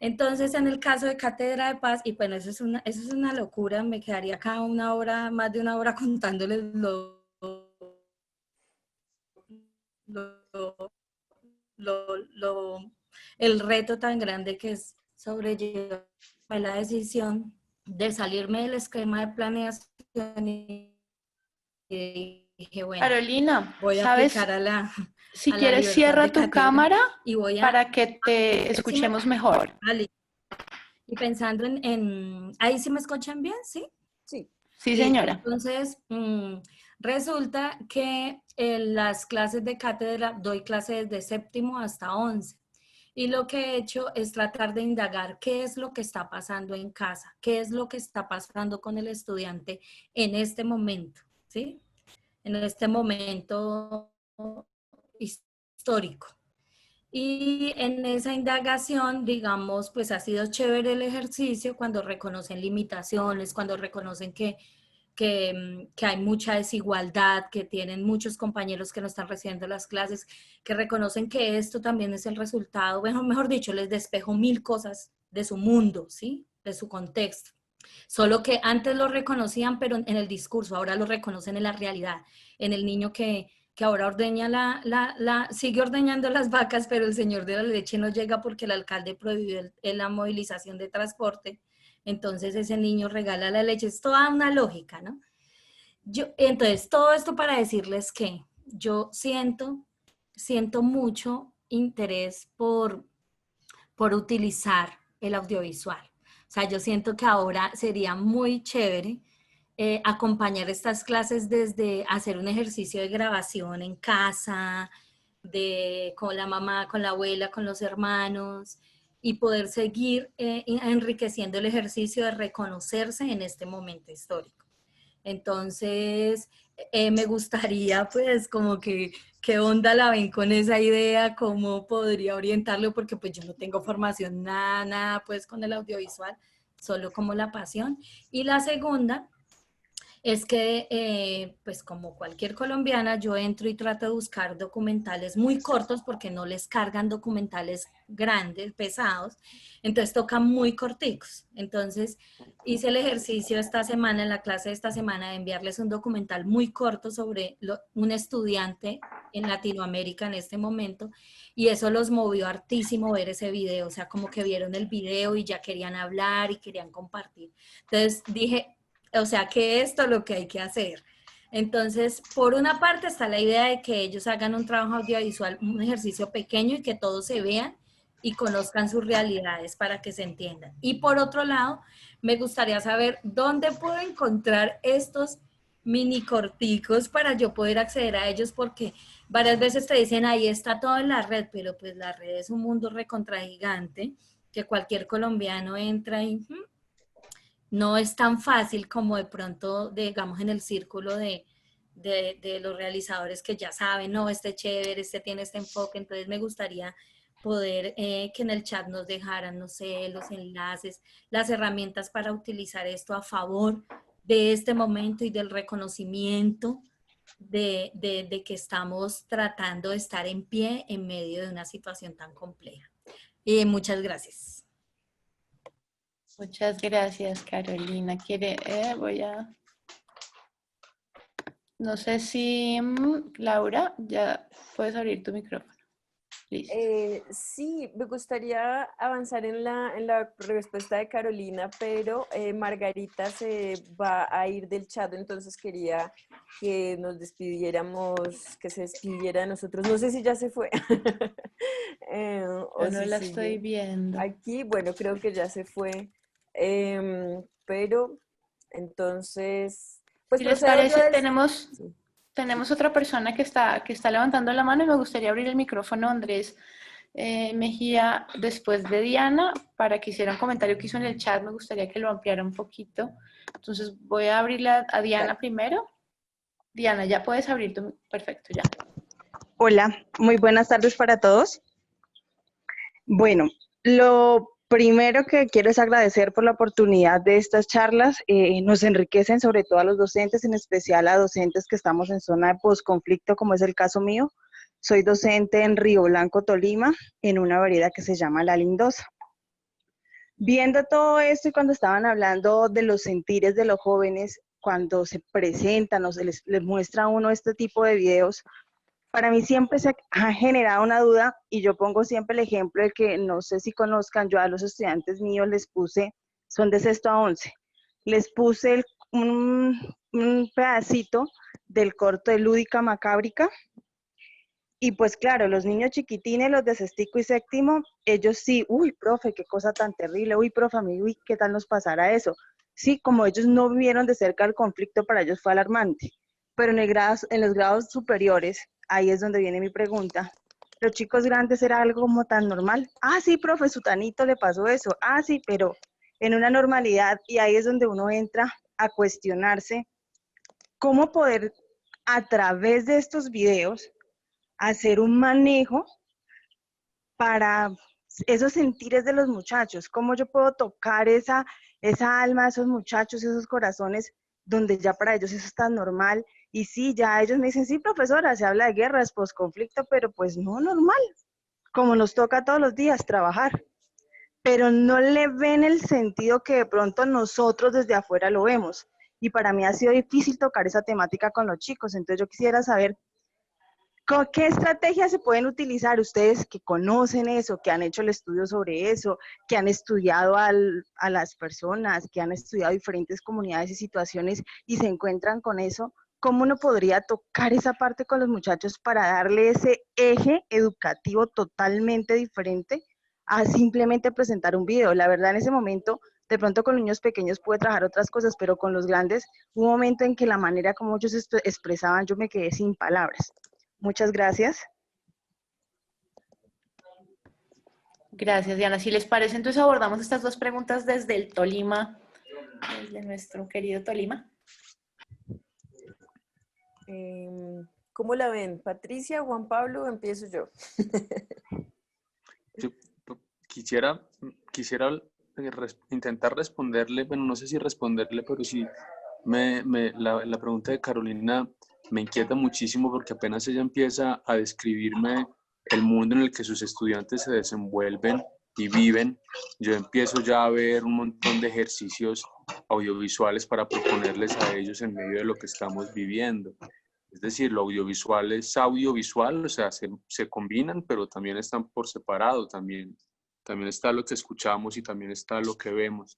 Entonces, en el caso de Cátedra de Paz, y bueno, eso es una locura, me quedaría acá más de una hora contándoles el reto tan grande que es sobrellevar la decisión de salirme del esquema de planeación y dije, bueno, Carolina, voy a ¿sabes? aplicar a la Si a la quieres, libertad cierra de tu cátedra cámara y voy a, para que te escuchemos mejor. Vale. Y pensando ¿ahí sí me escuchan bien? ¿Sí? Sí. Sí, señora. Entonces, resulta que en las clases de cátedra doy clases de séptimo hasta 11. Y lo que he hecho es tratar de indagar qué es lo que está pasando en casa, qué es lo que está pasando con el estudiante en este momento, ¿sí? En este momento histórico. Y en esa indagación, digamos, pues ha sido chévere el ejercicio cuando reconocen limitaciones, cuando reconocen que hay mucha desigualdad, que tienen muchos compañeros que no están recibiendo las clases, que reconocen que esto también es el resultado, bueno, mejor dicho, les despejo 1000 cosas de su mundo, ¿sí? De su contexto. Solo que antes lo reconocían, pero en el discurso, ahora lo reconocen en la realidad, en el niño que ahora ordeña sigue ordeñando las vacas, pero el señor de la leche no llega porque el alcalde prohibió la movilización de transporte. Entonces ese niño regala la leche. Es toda una lógica, ¿no? Entonces, todo esto para decirles que yo siento mucho interés por utilizar el audiovisual. O sea, yo siento que ahora sería muy chévere acompañar estas clases desde hacer un ejercicio de grabación en casa, con la mamá, con la abuela, con los hermanos, y poder seguir enriqueciendo el ejercicio de reconocerse en este momento histórico. Entonces, me gustaría pues como que qué onda la ven con esa idea, cómo podría orientarlo, porque pues yo no tengo formación nada pues con el audiovisual, solo como la pasión. Y la segunda es que, pues como cualquier colombiana, yo entro y trato de buscar documentales muy cortos porque no les cargan documentales grandes, pesados, entonces tocan muy corticos. Entonces hice el ejercicio esta semana, en la clase de esta semana, de enviarles un documental muy corto sobre un estudiante en Latinoamérica en este momento, y eso los movió hartísimo ver ese video, o sea, como que vieron el video y ya querían hablar y querían compartir. Entonces dije, o sea, que esto es lo que hay que hacer. Entonces, por una parte está la idea de que ellos hagan un trabajo audiovisual, un ejercicio pequeño y que todos se vean y conozcan sus realidades para que se entiendan. Y por otro lado, me gustaría saber dónde puedo encontrar estos mini corticos para yo poder acceder a ellos, porque varias veces te dicen, ahí está todo en la red, pero pues la red es un mundo recontra gigante que cualquier colombiano entra y no es tan fácil como de pronto, digamos, en el círculo de los realizadores que ya saben, no, este chévere, este tiene este enfoque. Entonces me gustaría poder que en el chat nos dejaran, no sé, los enlaces, las herramientas para utilizar esto a favor de este momento y del reconocimiento de que estamos tratando de estar en pie en medio de una situación tan compleja. Muchas gracias. Muchas gracias, Carolina. No sé si, Laura, ya puedes abrir tu micrófono. Listo. Sí, me gustaría avanzar en la respuesta de Carolina, pero Margarita se va a ir del chat, entonces quería que nos despidiéramos, que se despidiera de nosotros. No sé si ya se fue. Yo no la estoy viendo. Aquí, bueno, creo que ya se fue. Pero, entonces, pues Si les parece, tenemos otra persona que está levantando la mano y me gustaría abrir el micrófono a Andrés Mejía después de Diana para que hiciera un comentario que hizo en el chat. Me gustaría que lo ampliara un poquito. Entonces voy a abrirle a Diana primero. Diana, ya puedes abrir tu... Perfecto, ya. Hola, muy buenas tardes para todos. Bueno, lo primero que quiero es agradecer por la oportunidad de estas charlas. Nos enriquecen sobre todo a los docentes, en especial a docentes que estamos en zona de posconflicto, como es el caso mío. Soy docente en Río Blanco, Tolima, en una vereda que se llama La Lindosa. Viendo todo esto y cuando estaban hablando de los sentires de los jóvenes, cuando se presentan o se les muestra a uno este tipo de videos, para mí siempre se ha generado una duda y yo pongo siempre el ejemplo de que no sé si conozcan, yo a los estudiantes míos les puse, son de sexto a 11, les puse un pedacito del corto de Lúdica Macábrica y pues claro, los niños chiquitines, los de sextico y séptimo, ellos sí, uy, profe, qué cosa tan terrible, uy, profe, a mí, uy, qué tal nos pasará eso. Sí, como ellos no vivieron de cerca el conflicto, para ellos fue alarmante, pero en los grados superiores, ahí es donde viene mi pregunta. ¿Los chicos grandes era algo como tan normal? Ah, sí, profe, sutanito le pasó eso. Ah, sí, pero en una normalidad, y ahí es donde uno entra a cuestionarse cómo poder, a través de estos videos, hacer un manejo para esos sentires de los muchachos. Cómo yo puedo tocar esa alma de esos muchachos, esos corazones, donde ya para ellos eso es tan normal. Y sí, ya ellos me dicen, sí, profesora, se habla de guerras, posconflicto, pero pues no normal, como nos toca todos los días trabajar. Pero no le ven el sentido que de pronto nosotros desde afuera lo vemos. Y para mí ha sido difícil tocar esa temática con los chicos. Entonces yo quisiera saber, ¿qué estrategias se pueden utilizar ustedes que conocen eso, que han hecho el estudio sobre eso, que han estudiado a las personas, que han estudiado diferentes comunidades y situaciones y se encuentran con eso? ¿Cómo uno podría tocar esa parte con los muchachos para darle ese eje educativo totalmente diferente a simplemente presentar un video? La verdad, en ese momento, de pronto con niños pequeños pude trabajar otras cosas, pero con los grandes, hubo un momento en que la manera como ellos expresaban, yo me quedé sin palabras. Muchas gracias. Gracias, Diana. Si les parece, entonces abordamos estas dos preguntas desde el Tolima, desde nuestro querido Tolima. ¿Cómo la ven? ¿Patricia, Juan Pablo o empiezo yo? Yo quisiera intentar responderle, bueno, no sé si responderle, pero sí la pregunta de Carolina me inquieta muchísimo porque apenas ella empieza a describirme el mundo en el que sus estudiantes se desenvuelven y viven, yo empiezo ya a ver un montón de ejercicios audiovisuales para proponerles a ellos en medio de lo que estamos viviendo. Es decir, lo audiovisual es audiovisual, o sea, se combinan, pero también están por separado, también está lo que escuchamos y también está lo que vemos.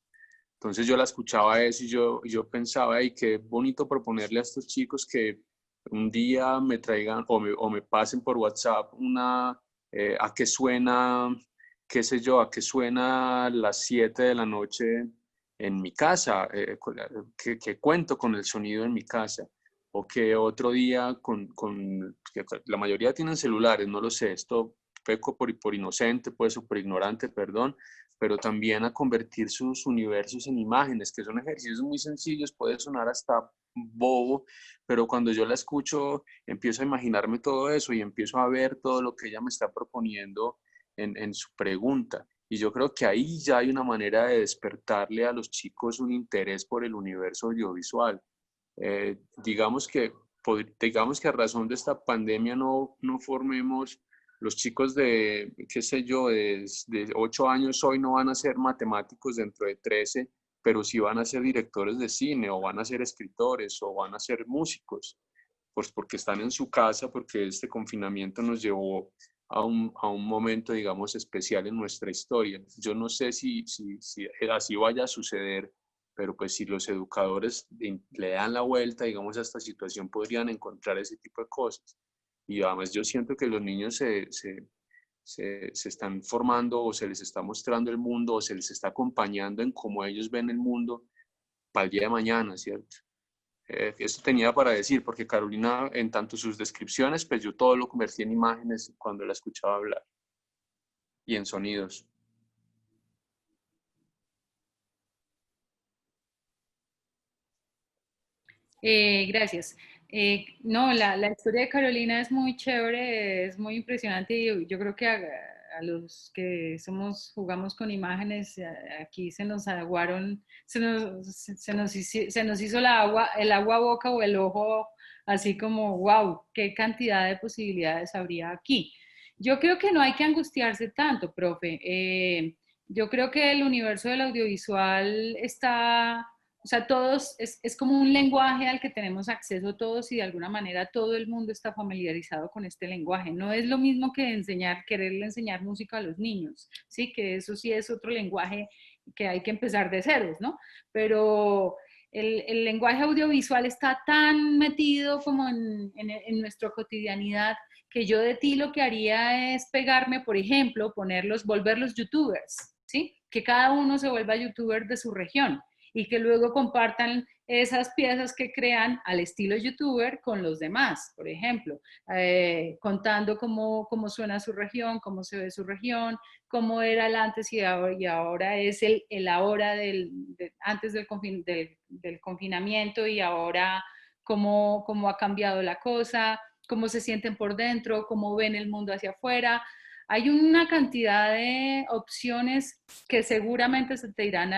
Entonces yo la escuchaba eso y yo pensaba, ay, qué bonito proponerle a estos chicos que un día me traigan o me pasen por WhatsApp a qué suena, qué sé yo, a qué suena las 7 de la noche en mi casa, que cuento con el sonido en mi casa. O que otro día, la mayoría tienen celulares, no lo sé, esto peco por inocente, pues, o por ignorante, perdón, pero también a convertir sus universos en imágenes, que son ejercicios muy sencillos, puede sonar hasta bobo, pero cuando yo la escucho, empiezo a imaginarme todo eso y empiezo a ver todo lo que ella me está proponiendo en su pregunta. Y yo creo que ahí ya hay una manera de despertarle a los chicos un interés por el universo audiovisual. Digamos que a razón de esta pandemia no formemos los chicos de, qué sé yo, de 8 años hoy no van a ser matemáticos dentro de 13, pero sí van a ser directores de cine, o van a ser escritores, o van a ser músicos, pues porque están en su casa, porque este confinamiento nos llevó a un momento, digamos, especial en nuestra historia. Yo no sé si así vaya a suceder, pero pues si los educadores le dan la vuelta, digamos, a esta situación, podrían encontrar ese tipo de cosas. Y además yo siento que los niños se están formando, o se les está mostrando el mundo, o se les está acompañando en cómo ellos ven el mundo para el día de mañana, ¿cierto? Esto tenía para decir, porque Carolina, en tanto sus descripciones, pues yo todo lo convertí en imágenes cuando la escuchaba hablar, y en sonidos. Gracias. No, la historia de Carolina es muy chévere, es muy impresionante, y yo creo que a los que jugamos con imágenes, aquí se nos aguaron, se nos hizo el agua boca o el ojo, así como, wow, qué cantidad de posibilidades habría aquí. Yo creo que no hay que angustiarse tanto, profe. Yo creo que el universo del audiovisual está... O sea, todos, es como un lenguaje al que tenemos acceso todos, y de alguna manera todo el mundo está familiarizado con este lenguaje. No es lo mismo que quererle enseñar música a los niños, ¿sí? Que eso sí es otro lenguaje que hay que empezar de ceros, ¿no? Pero el lenguaje audiovisual está tan metido como en nuestra cotidianidad, que yo de ti lo que haría es pegarme, por ejemplo, volverlos youtubers, ¿sí? Que cada uno se vuelva youtuber de su región, y que luego compartan esas piezas que crean al estilo youtuber con los demás, por ejemplo, contando cómo suena su región, cómo se ve su región, cómo era el antes y ahora es el ahora antes del confinamiento, y ahora cómo ha cambiado la cosa, cómo se sienten por dentro, cómo ven el mundo hacia afuera. Hay una cantidad de opciones que seguramente se te irán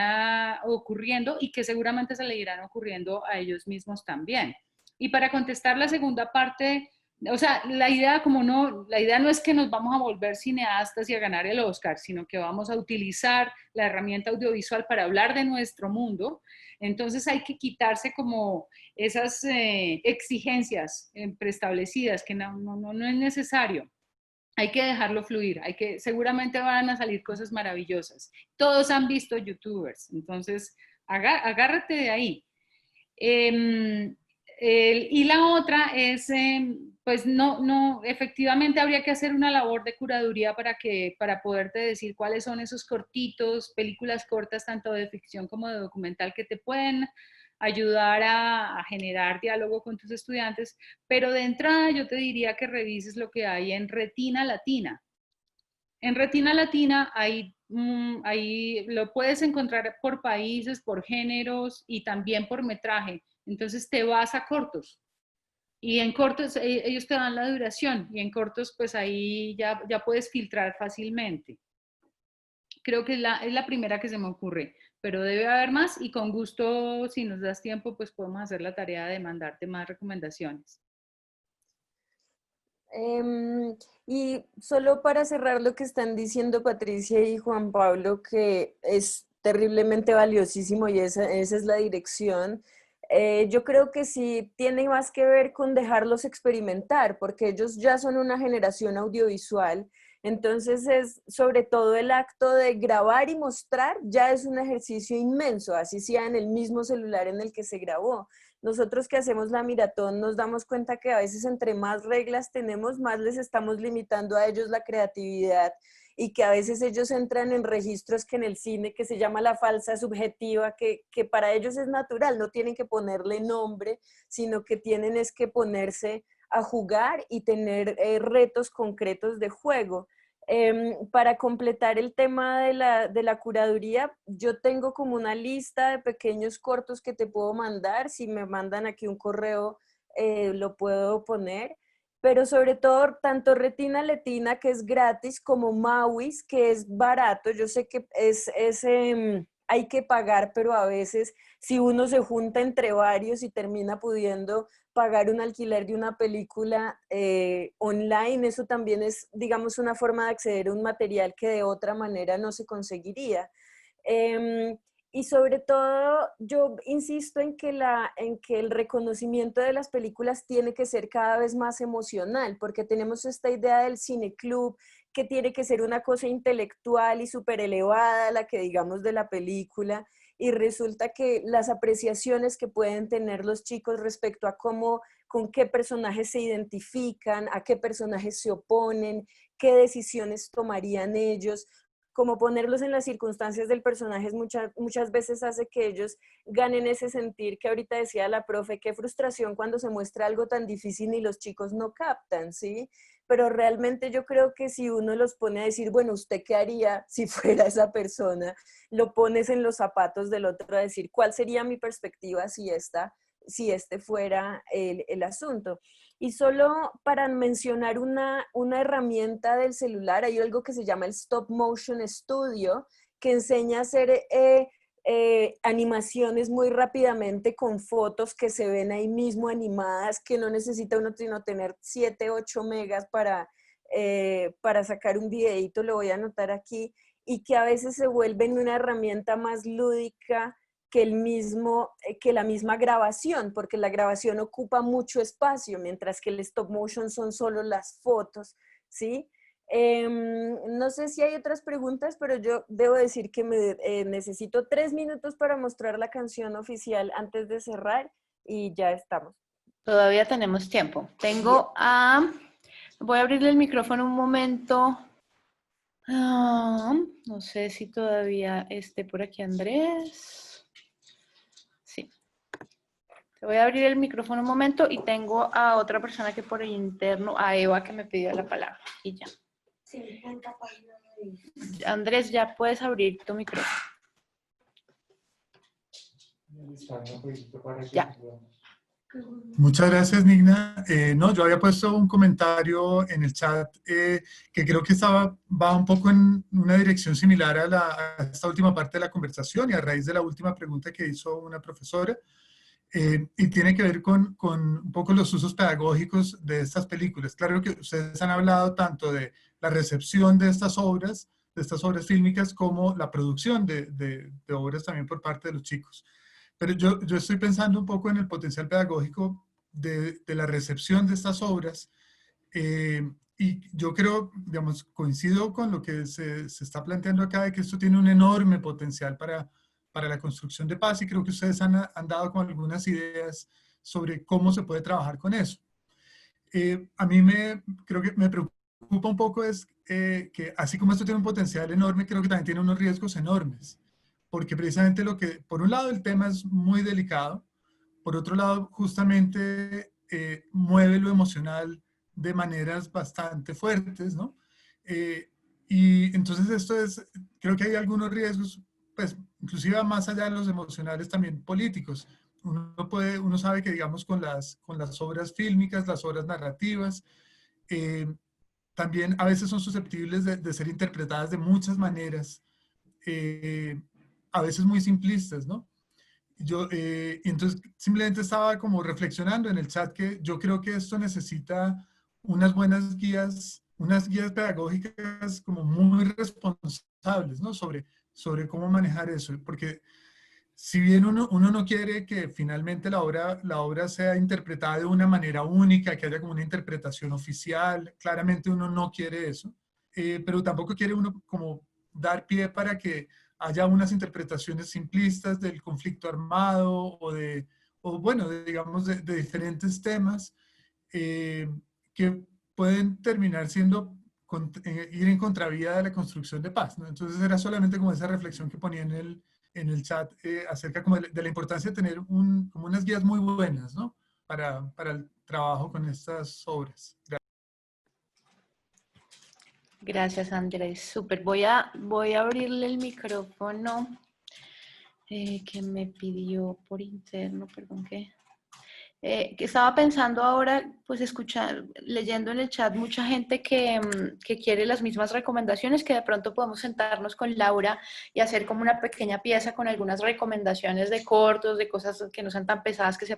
ocurriendo, y que seguramente se le irán ocurriendo a ellos mismos también. Y para contestar la segunda parte, o sea, la idea no es que nos vamos a volver cineastas y a ganar el Oscar, sino que vamos a utilizar la herramienta audiovisual para hablar de nuestro mundo. Entonces hay que quitarse como esas exigencias preestablecidas, que no es necesario. Hay que dejarlo fluir, seguramente van a salir cosas maravillosas. Todos han visto youtubers, entonces agárrate de ahí. Y la otra es, pues efectivamente habría que hacer una labor de curaduría para poderte decir cuáles son esos cortitos, películas cortas, tanto de ficción como de documental, que te pueden ayudar a generar diálogo con tus estudiantes, pero de entrada yo te diría que revises lo que hay en Retina Latina. En Retina Latina ahí lo puedes encontrar por países, por géneros y también por metraje. Entonces te vas a cortos, y en cortos ellos te dan la duración, y en cortos pues ahí ya puedes filtrar fácilmente. Creo que es la primera que se me ocurre, pero debe haber más, y con gusto, si nos das tiempo, pues podemos hacer la tarea de mandarte más recomendaciones. Y solo para cerrar lo que están diciendo Patricia y Juan Pablo, que es terriblemente valiosísimo, y esa es la dirección. Yo creo que sí tiene más que ver con dejarlos experimentar, porque ellos ya son una generación audiovisual. Entonces es sobre todo el acto de grabar y mostrar, ya es un ejercicio inmenso, así sea en el mismo celular en el que se grabó. Nosotros que hacemos la Miratón nos damos cuenta que a veces entre más reglas tenemos, más les estamos limitando a ellos la creatividad, y que a veces ellos entran en registros que en el cine, que se llama la falsa subjetiva, que para ellos es natural, no tienen que ponerle nombre, sino que tienen es que ponerse a jugar y tener retos concretos de juego. Para completar el tema de la curaduría, yo tengo como una lista de pequeños cortos que te puedo mandar. Si me mandan aquí un correo, lo puedo poner. Pero sobre todo, tanto Retina Latina, que es gratis, como Mauis, que es barato. Yo sé que es hay que pagar, pero a veces si uno se junta entre varios y termina pudiendo pagar un alquiler de una película online, eso también es, digamos, una forma de acceder a un material que de otra manera no se conseguiría. Y sobre todo, yo insisto en que el reconocimiento de las películas tiene que ser cada vez más emocional, porque tenemos esta idea del cineclub, que tiene que ser una cosa intelectual y súper elevada, la que digamos de la película, y resulta que las apreciaciones que pueden tener los chicos respecto a cómo, con qué personajes se identifican, a qué personajes se oponen, qué decisiones tomarían ellos, como ponerlos en las circunstancias del personaje muchas veces hace que ellos ganen ese sentir que ahorita decía la profe, qué frustración cuando se muestra algo tan difícil y los chicos no captan, ¿sí? Pero realmente yo creo que si uno los pone a decir, bueno, ¿usted qué haría si fuera esa persona? Lo pones en los zapatos del otro a decir, ¿cuál sería mi perspectiva si este fuera el asunto? Y solo para mencionar una herramienta del celular, hay algo que se llama el Stop Motion Studio, que enseña a hacer animaciones muy rápidamente con fotos que se ven ahí mismo animadas, que no necesita uno sino tener 7, 8 megas para sacar un videito, lo voy a anotar aquí, y que a veces se vuelven una herramienta más lúdica que la misma grabación, porque la grabación ocupa mucho espacio, mientras que el stop motion son solo las fotos, ¿sí? No sé si hay otras preguntas, pero yo debo decir que necesito 3 minutos para mostrar la canción oficial antes de cerrar y ya estamos. Todavía tenemos tiempo. Voy a abrirle el micrófono un momento. No sé si todavía esté por aquí Andrés. Sí. Te voy a abrir el micrófono un momento y tengo a otra persona que por el interno, a Eva, que me pidió la palabra. Y ya. Andrés, ya puedes abrir tu micrófono. Ya. Muchas gracias, Nigna. No, yo había puesto un comentario en el chat que creo que va un poco en una dirección similar a esta última parte de la conversación y a raíz de la última pregunta que hizo una profesora. Y tiene que ver con un poco los usos pedagógicos de estas películas. Claro que ustedes han hablado tanto de la recepción de estas obras fílmicas, como la producción de obras también por parte de los chicos. Pero yo estoy pensando un poco en el potencial pedagógico de la recepción de estas obras y yo creo, digamos, coincido con lo que se está planteando acá, de que esto tiene un enorme potencial para la construcción de paz y creo que ustedes han dado con algunas ideas sobre cómo se puede trabajar con eso. A mí creo que me preocupa un poco es que así como esto tiene un potencial enorme, creo que también tiene unos riesgos enormes. Porque precisamente por un lado el tema es muy delicado, por otro lado justamente mueve lo emocional de maneras bastante fuertes, ¿no? Y entonces creo que hay algunos riesgos, pues inclusive más allá de los emocionales también políticos. Uno sabe que digamos con las obras fílmicas, las obras narrativas, también a veces son susceptibles de ser interpretadas de muchas maneras, a veces muy simplistas, ¿no? Entonces simplemente estaba como reflexionando en el chat que yo creo que esto necesita unas buenas guías, unas guías pedagógicas como muy responsables, ¿no? Sobre cómo manejar eso, porque si bien uno no quiere que finalmente la obra sea interpretada de una manera única, que haya como una interpretación oficial, claramente uno no quiere eso, pero tampoco quiere uno como dar pie para que haya unas interpretaciones simplistas del conflicto armado digamos, de diferentes temas que pueden terminar ir en contravía de la construcción de paz, ¿no? Entonces era solamente como esa reflexión que ponía en el chat acerca como de la importancia de tener como unas guías muy buenas, ¿no? Para el trabajo con estas obras. Gracias. Gracias, Andrés. Súper. Voy a abrirle el micrófono que me pidió por interno, perdón, que Que estaba pensando ahora, pues leyendo en el chat mucha gente que quiere las mismas recomendaciones, que de pronto podemos sentarnos con Laura y hacer como una pequeña pieza con algunas recomendaciones de cortos, de cosas que no sean tan pesadas que se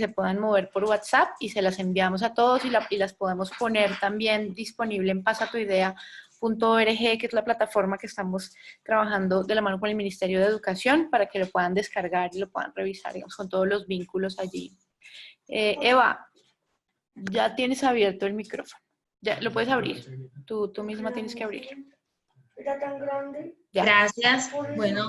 puedan mover por WhatsApp, y se las enviamos a todos y las podemos poner también disponible en pasatuidea.org, que es la plataforma que estamos trabajando de la mano con el Ministerio de Educación, para que lo puedan descargar y lo puedan revisar, digamos, con todos los vínculos allí. Eva, ya tienes abierto el micrófono. Ya lo puedes abrir. Tú misma tienes que abrir. ¿Está tan grande? Ya. Gracias. Bueno,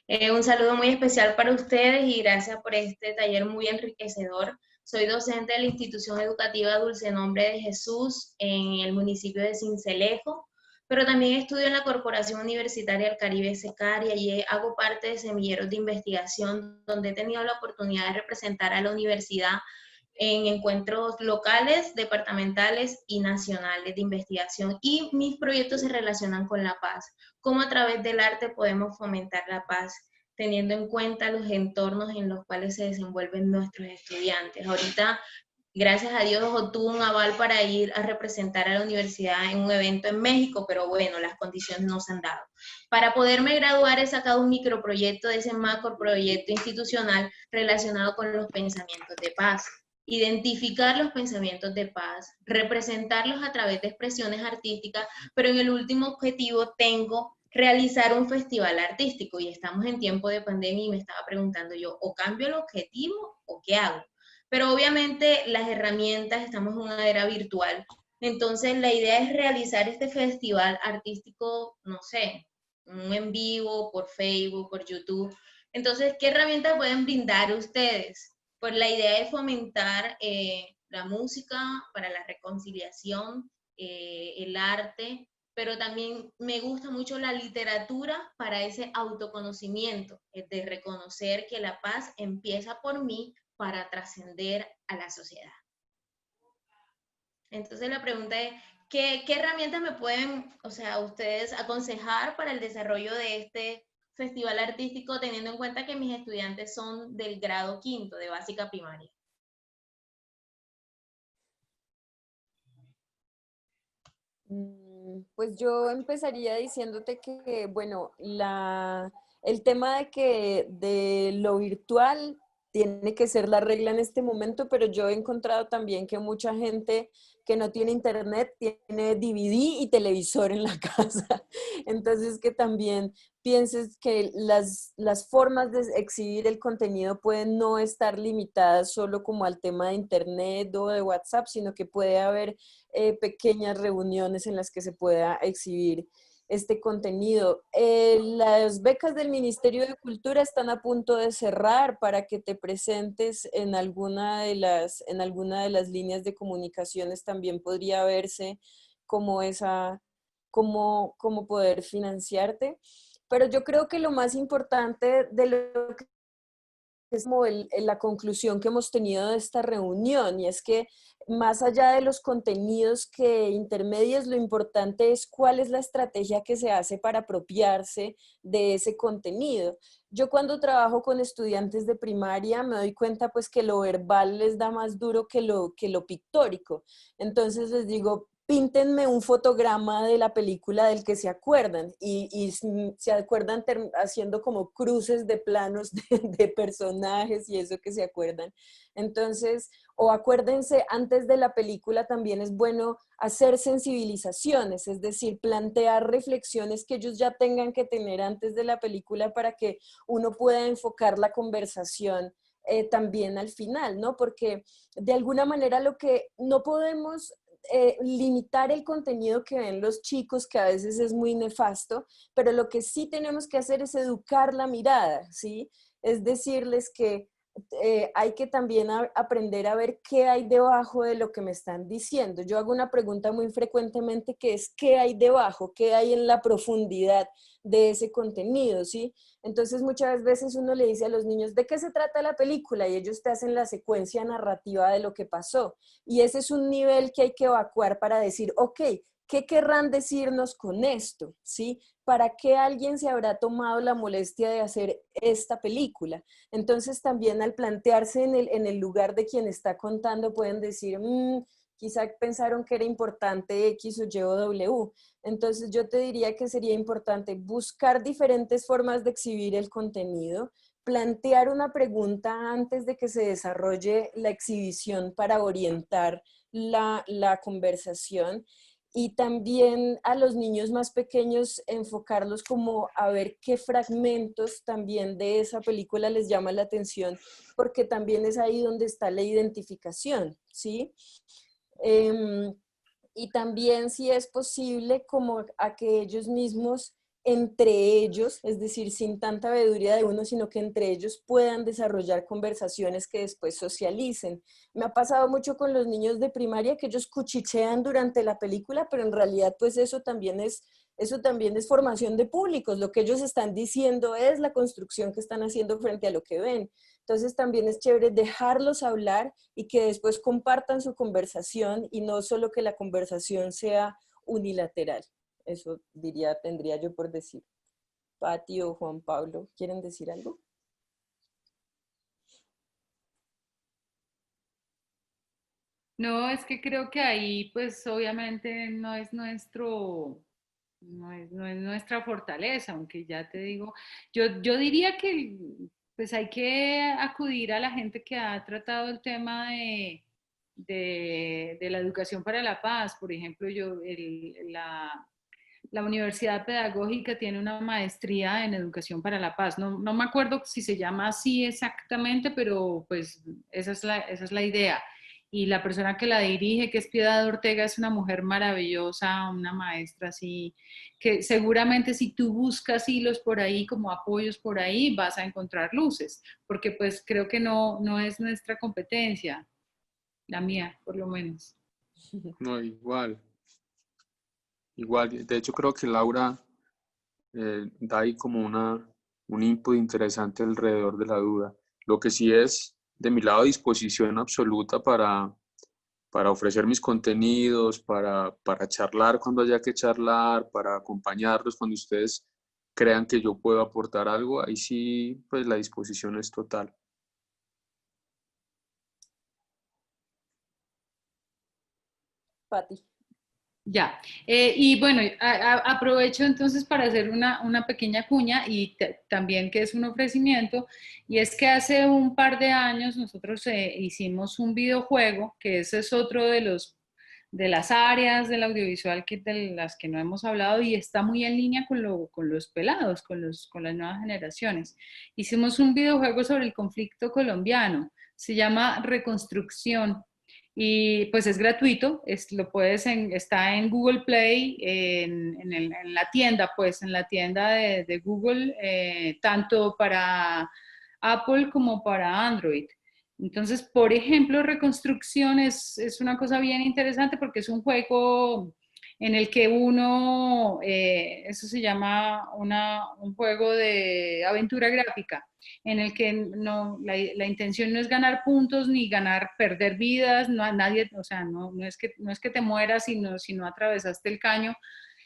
un saludo muy especial para ustedes y gracias por este taller muy enriquecedor. Soy docente de la institución educativa Dulce Nombre de Jesús en el municipio de Sincelejo, pero también estudio en la Corporación Universitaria del Caribe SECAR, y allí hago parte de semilleros de investigación, donde he tenido la oportunidad de representar a la universidad en encuentros locales, departamentales y nacionales de investigación, y mis proyectos se relacionan con la paz. Cómo a través del arte podemos fomentar la paz, teniendo en cuenta los entornos en los cuales se desenvuelven nuestros estudiantes. Ahorita, gracias a Dios, obtuve un aval para ir a representar a la universidad en un evento en México, pero bueno, las condiciones no se han dado. Para poderme graduar he sacado un microproyecto de ese macroproyecto institucional relacionado con los pensamientos de paz. Identificar los pensamientos de paz, representarlos a través de expresiones artísticas, pero en el último objetivo tengo realizar un festival artístico, y estamos en tiempo de pandemia y me estaba preguntando yo, o cambio el objetivo o qué hago. Pero obviamente las herramientas, estamos en una era virtual, entonces la idea es realizar este festival artístico, no sé, un en vivo, por Facebook, por YouTube. Entonces, ¿qué herramientas pueden brindar ustedes? Pues la idea es fomentar la música para la reconciliación, el arte, pero también me gusta mucho la literatura para ese autoconocimiento, de reconocer que la paz empieza por mí para trascender a la sociedad. Entonces la pregunta es, ¿qué herramientas me pueden, ustedes aconsejar para el desarrollo de este festival artístico, teniendo en cuenta que mis estudiantes son del grado 5º de básica primaria? Pues yo empezaría diciéndote que, bueno, el tema de lo virtual tiene que ser la regla en este momento, pero yo he encontrado también que mucha gente que no tiene internet tiene DVD y televisor en la casa. Entonces, que también pienses que las formas de exhibir el contenido pueden no estar limitadas solo como al tema de internet o de WhatsApp, sino que puede haber pequeñas reuniones en las que se pueda exhibir este contenido. Las becas del Ministerio de Cultura están a punto de cerrar para que te presentes en alguna de las líneas de comunicaciones. También podría verse como cómo poder financiarte. Pero yo creo que lo más importante de lo que es como la conclusión que hemos tenido de esta reunión, y es que más allá de los contenidos intermedios, lo importante es cuál es la estrategia que se hace para apropiarse de ese contenido. Yo cuando trabajo con estudiantes de primaria me doy cuenta pues que lo verbal les da más duro que lo pictórico. Entonces les digo, píntenme un fotograma de la película del que se acuerdan, y se acuerdan haciendo como cruces de planos de personajes y eso que se acuerdan. Entonces, o acuérdense, antes de la película también es bueno hacer sensibilizaciones, es decir, plantear reflexiones que ellos ya tengan que tener antes de la película para que uno pueda enfocar la conversación también al final, ¿no? Porque de alguna manera lo que no podemos limitar el contenido que ven los chicos, que a veces es muy nefasto, pero lo que sí tenemos que hacer es educar la mirada, ¿sí? Es decirles que hay que también aprender a ver qué hay debajo de lo que me están diciendo. Yo hago una pregunta muy frecuentemente que es ¿qué hay debajo? ¿Qué hay en la profundidad de ese contenido? ¿Sí? Entonces muchas veces uno le dice a los niños ¿de qué se trata la película? Y ellos te hacen la secuencia narrativa de lo que pasó. Y ese es un nivel que hay que evacuar para decir, ok, ¿qué querrán decirnos con esto? ¿Sí? ¿Para qué alguien se habrá tomado la molestia de hacer esta película? Entonces también al plantearse en el lugar de quien está contando pueden decir, quizá pensaron que era importante X o Y o W. Entonces yo te diría que sería importante buscar diferentes formas de exhibir el contenido, plantear una pregunta antes de que se desarrolle la exhibición para orientar la conversación, y también a los niños más pequeños enfocarlos como a ver qué fragmentos también de esa película les llama la atención, porque también es ahí donde está la identificación, ¿sí? Y también, si es posible, como a que ellos mismos, entre ellos, es decir, sin tanta veeduría de uno, sino que entre ellos puedan desarrollar conversaciones que después socialicen. Me ha pasado mucho con los niños de primaria que ellos cuchichean durante la película, pero en realidad pues eso también es formación de públicos. Lo que ellos están diciendo es la construcción que están haciendo frente a lo que ven. Entonces también es chévere dejarlos hablar y que después compartan su conversación y no solo que la conversación sea unilateral. Eso tendría yo por decir. Pati o Juan Pablo, ¿quieren decir algo? No, es que creo que ahí pues obviamente no es nuestra fortaleza, aunque ya te digo, yo diría que pues hay que acudir a la gente que ha tratado el tema de la educación para la paz. Por ejemplo, la Universidad Pedagógica tiene una maestría en educación para la paz. No me acuerdo si se llama así exactamente, pero pues esa es la idea. Y la persona que la dirige, que es Piedad Ortega, es una mujer maravillosa, una maestra así, que seguramente si tú buscas hilos por ahí, como apoyos por ahí, vas a encontrar luces, porque pues creo que no es nuestra competencia, la mía, por lo menos. No, igual. De hecho, creo que Laura da ahí como un input interesante alrededor de la duda. Lo que sí es, de mi lado, disposición absoluta para ofrecer mis contenidos, para charlar cuando haya que charlar, para acompañarlos cuando ustedes crean que yo puedo aportar algo. Ahí sí, pues la disposición es total. Pati. Ya, y bueno, aprovecho entonces para hacer una pequeña cuña y también que es un ofrecimiento, y es que hace un par de años nosotros hicimos un videojuego, que ese es otro de las áreas del audiovisual de las que no hemos hablado y está muy en línea con los pelados, con las nuevas generaciones. Hicimos un videojuego sobre el conflicto colombiano, se llama Reconstrucción. Y pues es gratuito, está en Google Play, en la tienda, pues en la tienda de Google, tanto para Apple como para Android. Entonces, por ejemplo, Reconstrucción es una cosa bien interesante porque es un juego en el que uno, eso se llama un juego de aventura gráfica, en el que la intención no es ganar puntos ni perder vidas, nadie, o sea, no es que te mueras si no atravesaste el caño,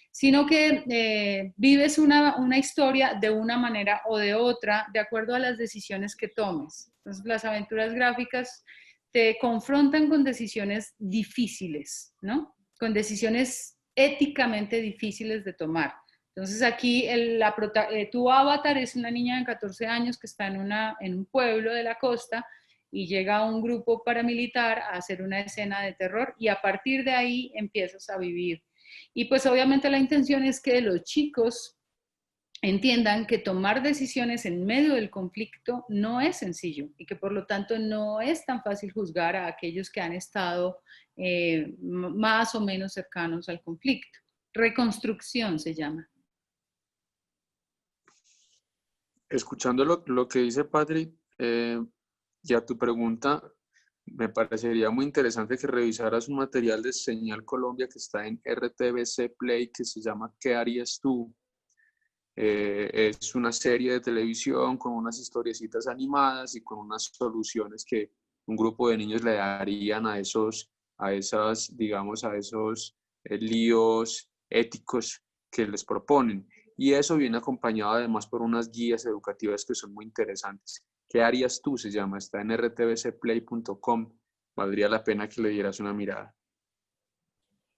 sino que vives una historia de una manera o de otra, de acuerdo a las decisiones que tomes. Entonces, las aventuras gráficas te confrontan con decisiones difíciles, ¿no? Con decisiones éticamente difíciles de tomar. Entonces aquí tu avatar es una niña de 14 años que está en un pueblo de la costa y llega un grupo paramilitar a hacer una escena de terror y a partir de ahí empiezas a vivir. Y pues obviamente la intención es que los chicos entiendan que tomar decisiones en medio del conflicto no es sencillo y que por lo tanto no es tan fácil juzgar a aquellos que han estado más o menos cercanos al conflicto. Reconstrucción se llama. Escuchando lo que dice Patrick, y a tu pregunta, me parecería muy interesante que revisaras un material de Señal Colombia que está en RTBC Play que se llama ¿Qué harías tú? Es una serie de televisión con unas historiecitas animadas y con unas soluciones que un grupo de niños le darían a esos líos éticos que les proponen. Y eso viene acompañado además por unas guías educativas que son muy interesantes. ¿Qué harías tú? Se llama, está en rtbcplay.com. Valdría la pena que le dieras una mirada.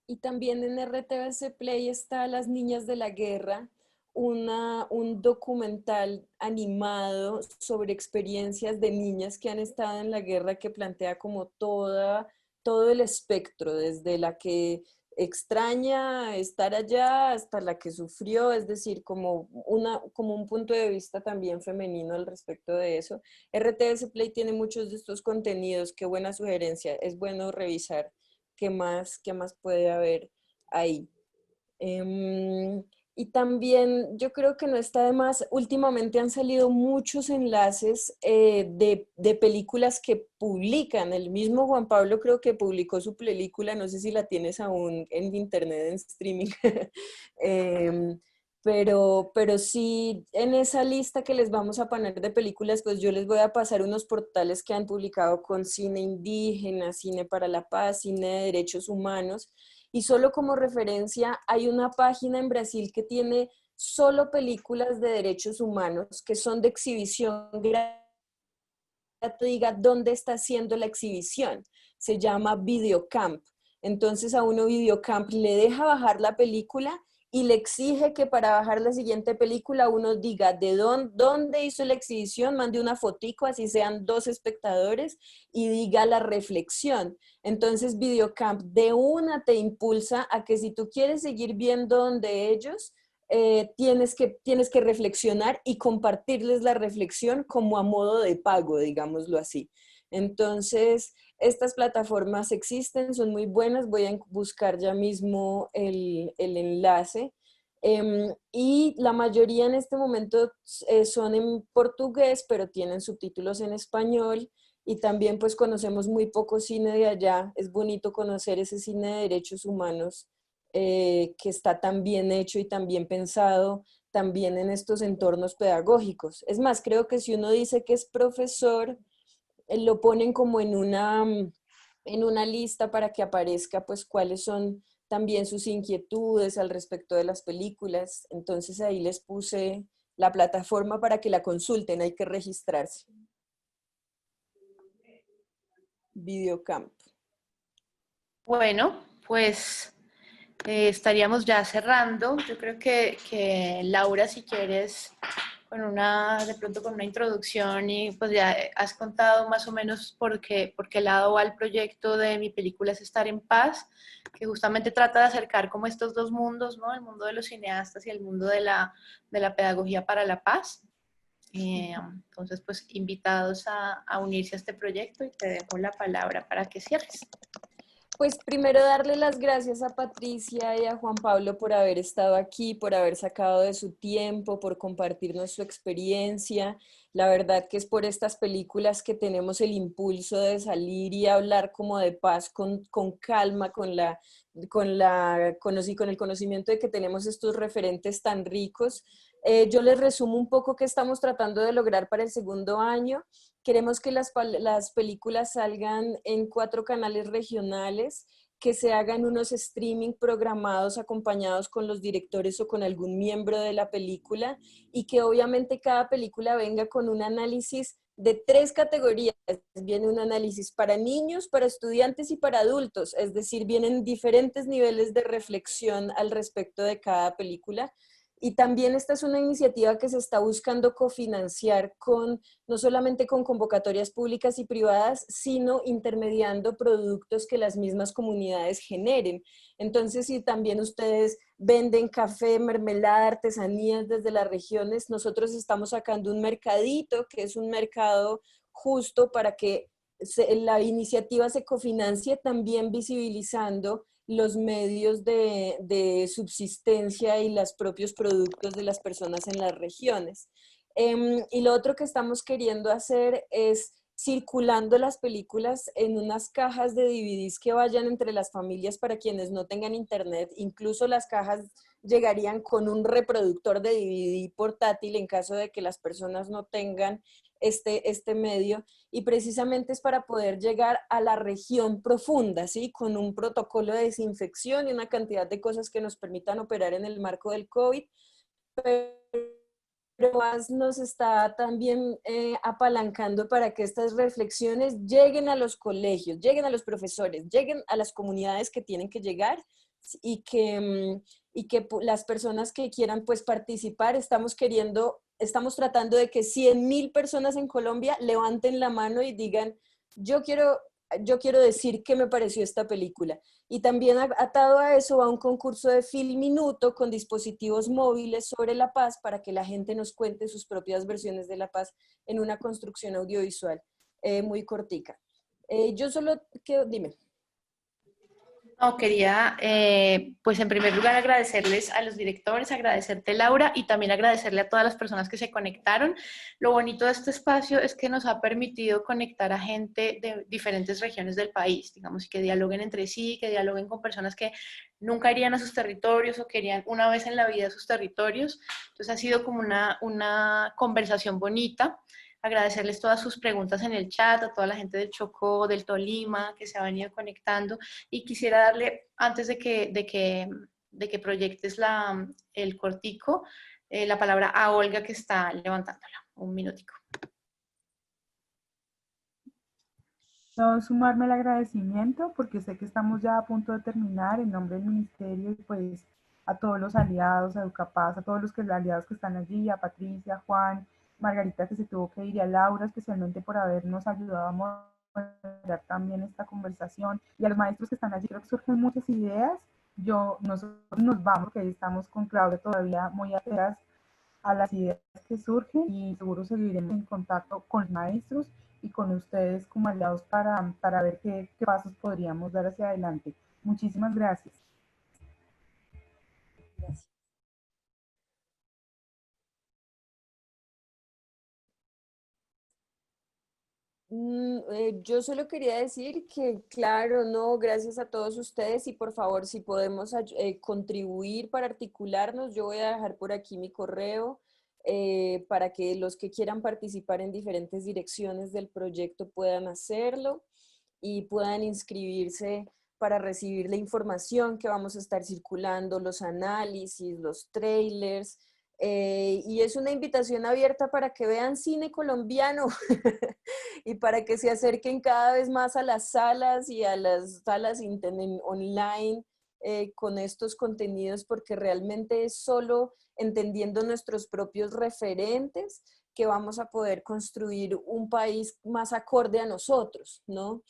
Y también en RTBC Play está Las Niñas de la Guerra, un documental animado sobre experiencias de niñas que han estado en la guerra, que plantea como todo el espectro, desde la que extraña estar allá hasta la que sufrió, es decir, como un punto de vista también femenino al respecto de eso. RTBC Play tiene muchos de estos contenidos, qué buena sugerencia, es bueno revisar qué más puede haber ahí. Y también yo creo que no está de más, últimamente han salido muchos enlaces de películas que publican. El mismo Juan Pablo creo que publicó su película, no sé si la tienes aún en internet, en streaming. Pero sí, en esa lista que les vamos a poner de películas, pues yo les voy a pasar unos portales que han publicado con cine indígena, cine para la paz, cine de derechos humanos. Y solo como referencia, hay una página en Brasil que tiene solo películas de derechos humanos que son de exhibición gratuita. Diga dónde está haciendo la exhibición. Se llama Videocamp. Entonces a uno Videocamp le deja bajar la película y le exige que para bajar la siguiente película uno diga de dónde hizo la exhibición, mande una fotico, así sean 2 espectadores, y diga la reflexión. Entonces Videocamp de una te impulsa a que si tú quieres seguir viendo donde ellos, tienes que reflexionar y compartirles la reflexión como a modo de pago, digámoslo así. Entonces, estas plataformas existen, son muy buenas, voy a buscar ya mismo el enlace. Y la mayoría en este momento son en portugués, pero tienen subtítulos en español. Y también pues conocemos muy poco cine de allá. Es bonito conocer ese cine de derechos humanos que está tan bien hecho y tan bien pensado también en estos entornos pedagógicos. Es más, creo que si uno dice que es profesor, lo ponen como en una lista para que aparezca pues cuáles son también sus inquietudes al respecto de las películas. Entonces ahí les puse la plataforma para que la consulten, hay que registrarse. Videocamp. Bueno, pues estaríamos ya cerrando. Yo creo que Laura, si quieres, de pronto con una introducción, y pues ya has contado más o menos por qué lado va el proyecto de Mi Película es Estar en Paz, que justamente trata de acercar como estos dos mundos, ¿no? El mundo de los cineastas y el mundo de la pedagogía para la paz. Entonces, pues invitados a unirse a este proyecto, y te dejo la palabra para que cierres. Pues primero darle las gracias a Patricia y a Juan Pablo por haber estado aquí, por haber sacado de su tiempo, por compartirnos su experiencia. La verdad que es por estas películas que tenemos el impulso de salir y hablar como de paz con calma, con el conocimiento de que tenemos estos referentes tan ricos. Yo les resumo un poco qué estamos tratando de lograr para el segundo año. Queremos que las películas salgan en 4 canales regionales, que se hagan unos streaming programados acompañados con los directores o con algún miembro de la película, y que obviamente cada película venga con un análisis de 3 categorías. Viene un análisis para niños, para estudiantes y para adultos, es decir, vienen diferentes niveles de reflexión al respecto de cada película. Y también esta es una iniciativa que se está buscando cofinanciar no solamente con convocatorias públicas y privadas, sino intermediando productos que las mismas comunidades generen. Entonces, si también ustedes venden café, mermelada, artesanías desde las regiones, nosotros estamos sacando un mercadito, que es un mercado justo para que la iniciativa se cofinancie, también visibilizando los medios de subsistencia y los propios productos de las personas en las regiones. Y lo otro que estamos queriendo hacer es circulando las películas en unas cajas de DVDs que vayan entre las familias para quienes no tengan internet. Incluso las cajas llegarían con un reproductor de DVD portátil en caso de que las personas no tengan este medio, y precisamente es para poder llegar a la región profunda, ¿sí? Con un protocolo de desinfección y una cantidad de cosas que nos permitan operar en el marco del COVID, pero más nos está también apalancando para que estas reflexiones lleguen a los colegios, lleguen a los profesores, lleguen a las comunidades que tienen que llegar, y que las personas que quieran pues participar, estamos tratando de que 100,000 personas en Colombia levanten la mano y digan, yo quiero decir qué me pareció esta película. Y también atado a eso va un concurso de Filminuto con dispositivos móviles sobre la paz para que la gente nos cuente sus propias versiones de la paz en una construcción audiovisual muy cortica. Yo solo quiero, dime. No, quería, pues en primer lugar agradecerles a los directores, agradecerte Laura y también agradecerle a todas las personas que se conectaron. Lo bonito de este espacio es que nos ha permitido conectar a gente de diferentes regiones del país, digamos, que dialoguen entre sí, que dialoguen con personas que nunca irían a sus territorios o querían una vez en la vida a sus territorios. Entonces ha sido como una conversación bonita. Agradecerles todas sus preguntas en el chat, a toda la gente del Chocó, del Tolima, que se ha venido conectando. Y quisiera darle, antes de que proyectes el cortico, la palabra a Olga, que está levantándola. Un minutico. Quiero sumarme el agradecimiento, porque sé que estamos ya a punto de terminar, en nombre del Ministerio, y pues a todos los aliados, a Educapaz, a todos los aliados que están allí, a Patricia, a Juan, Margarita, que se tuvo que ir, y a Laura especialmente por habernos ayudado a moderar también esta conversación, y a los maestros que están allí. Creo que surgen muchas ideas. Nosotros nos vamos, porque estamos con Claudia todavía muy atentas a las ideas que surgen, y seguro seguiremos en contacto con los maestros y con ustedes como aliados para ver qué pasos podríamos dar hacia adelante. Muchísimas gracias. Gracias. Yo solo quería decir que, claro, no, gracias a todos ustedes, y por favor, si podemos contribuir para articularnos, yo voy a dejar por aquí mi correo para que los que quieran participar en diferentes direcciones del proyecto puedan hacerlo y puedan inscribirse para recibir la información que vamos a estar circulando, los análisis, los trailers. Y es una invitación abierta para que vean cine colombiano y para que se acerquen cada vez más a las salas y a las salas online con estos contenidos, porque realmente es solo entendiendo nuestros propios referentes que vamos a poder construir un país más acorde a nosotros, ¿no?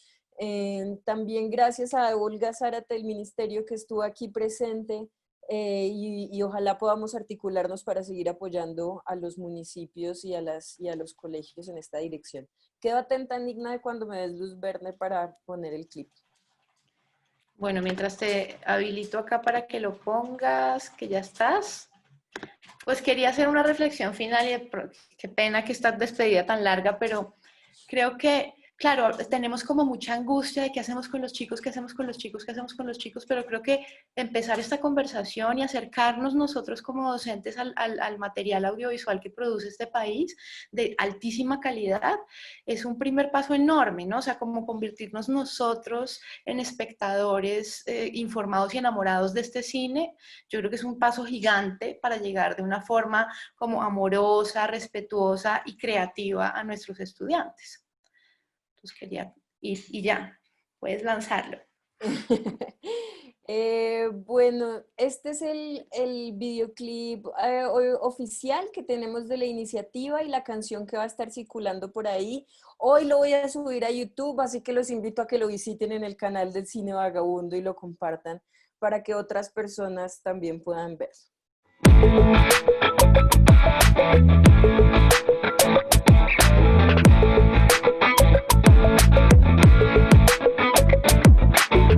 También gracias a Olga Zárate del Ministerio, que estuvo aquí presente. Y ojalá podamos articularnos para seguir apoyando a los municipios y a los colegios en esta dirección. Quedo atenta, Nigna, de cuando me des luz verde para poner el clip. Bueno, mientras te habilito acá para que lo pongas, que ya estás, pues quería hacer una reflexión final, y qué pena que esta despedida tan larga, pero creo que, claro, tenemos como mucha angustia de qué hacemos con los chicos, qué hacemos con los chicos, qué hacemos con los chicos, pero creo que empezar esta conversación y acercarnos nosotros como docentes al material audiovisual que produce este país de altísima calidad es un primer paso enorme, ¿no? O sea, como convertirnos nosotros en espectadores informados y enamorados de este cine, yo creo que es un paso gigante para llegar de una forma como amorosa, respetuosa y creativa a nuestros estudiantes. Pues quería ir y ya, puedes lanzarlo. Bueno, este es el videoclip oficial que tenemos de la iniciativa y la canción que va a estar circulando por ahí. Hoy lo voy a subir a YouTube, así que los invito a que lo visiten en el canal del Cine Vagabundo y lo compartan para que otras personas también puedan ver.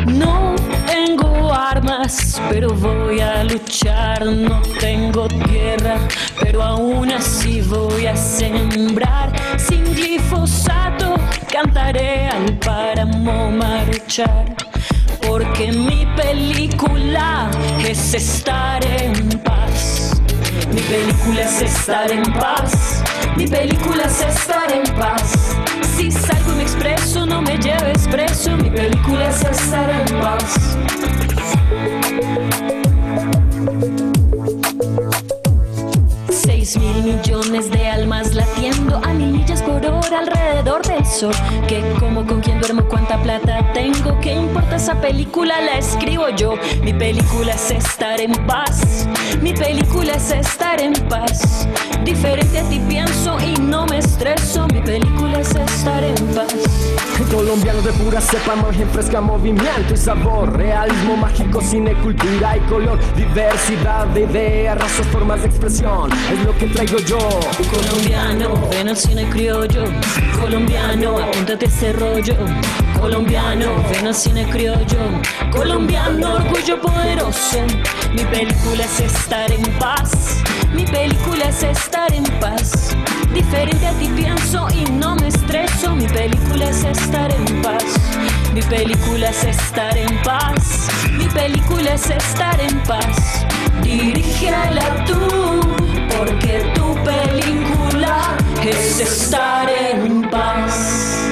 No tengo armas, pero voy a luchar. No tengo tierra, pero aún así voy a sembrar. Sin glifosato cantaré al páramo marchar. Porque mi película es estar en paz. Mi película es estar en paz. Mi película es estar en paz. Si salgo y me expreso, no me lleves preso. Mi película es estar en paz. 6.000 millones de almas latiendo a 1000 millas por hora alrededor del sol. ¿Qué como, con quién duermo, cuánta plata tengo? ¿Qué importa esa película? La escribo yo. Mi película es estar en paz. Mi película es estar en paz. Diferente a ti pienso y no me estreso. Mi película es estar en paz. Colombiano de pura cepa, margen fresca, movimiento y sabor. Realismo mágico, cine, cultura y color. Diversidad de ideas, razas, formas de expresión. Es lo que traigo yo. Colombiano, ven al cine criollo. Colombiano, apúntate ese rollo. Colombiano, ven al cine criollo. Colombiano, orgullo poderoso. Mi película es estar en paz. Mi película es estar en paz. Diferente a ti pienso y no me estreso. Mi película es estar en paz. Mi película es estar en paz. Mi película es estar en paz. Dirígela tú, porque tu película es estar en paz.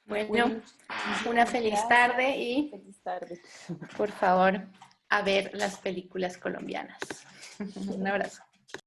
Bueno, una feliz tarde y por favor, a ver las películas colombianas. Un abrazo.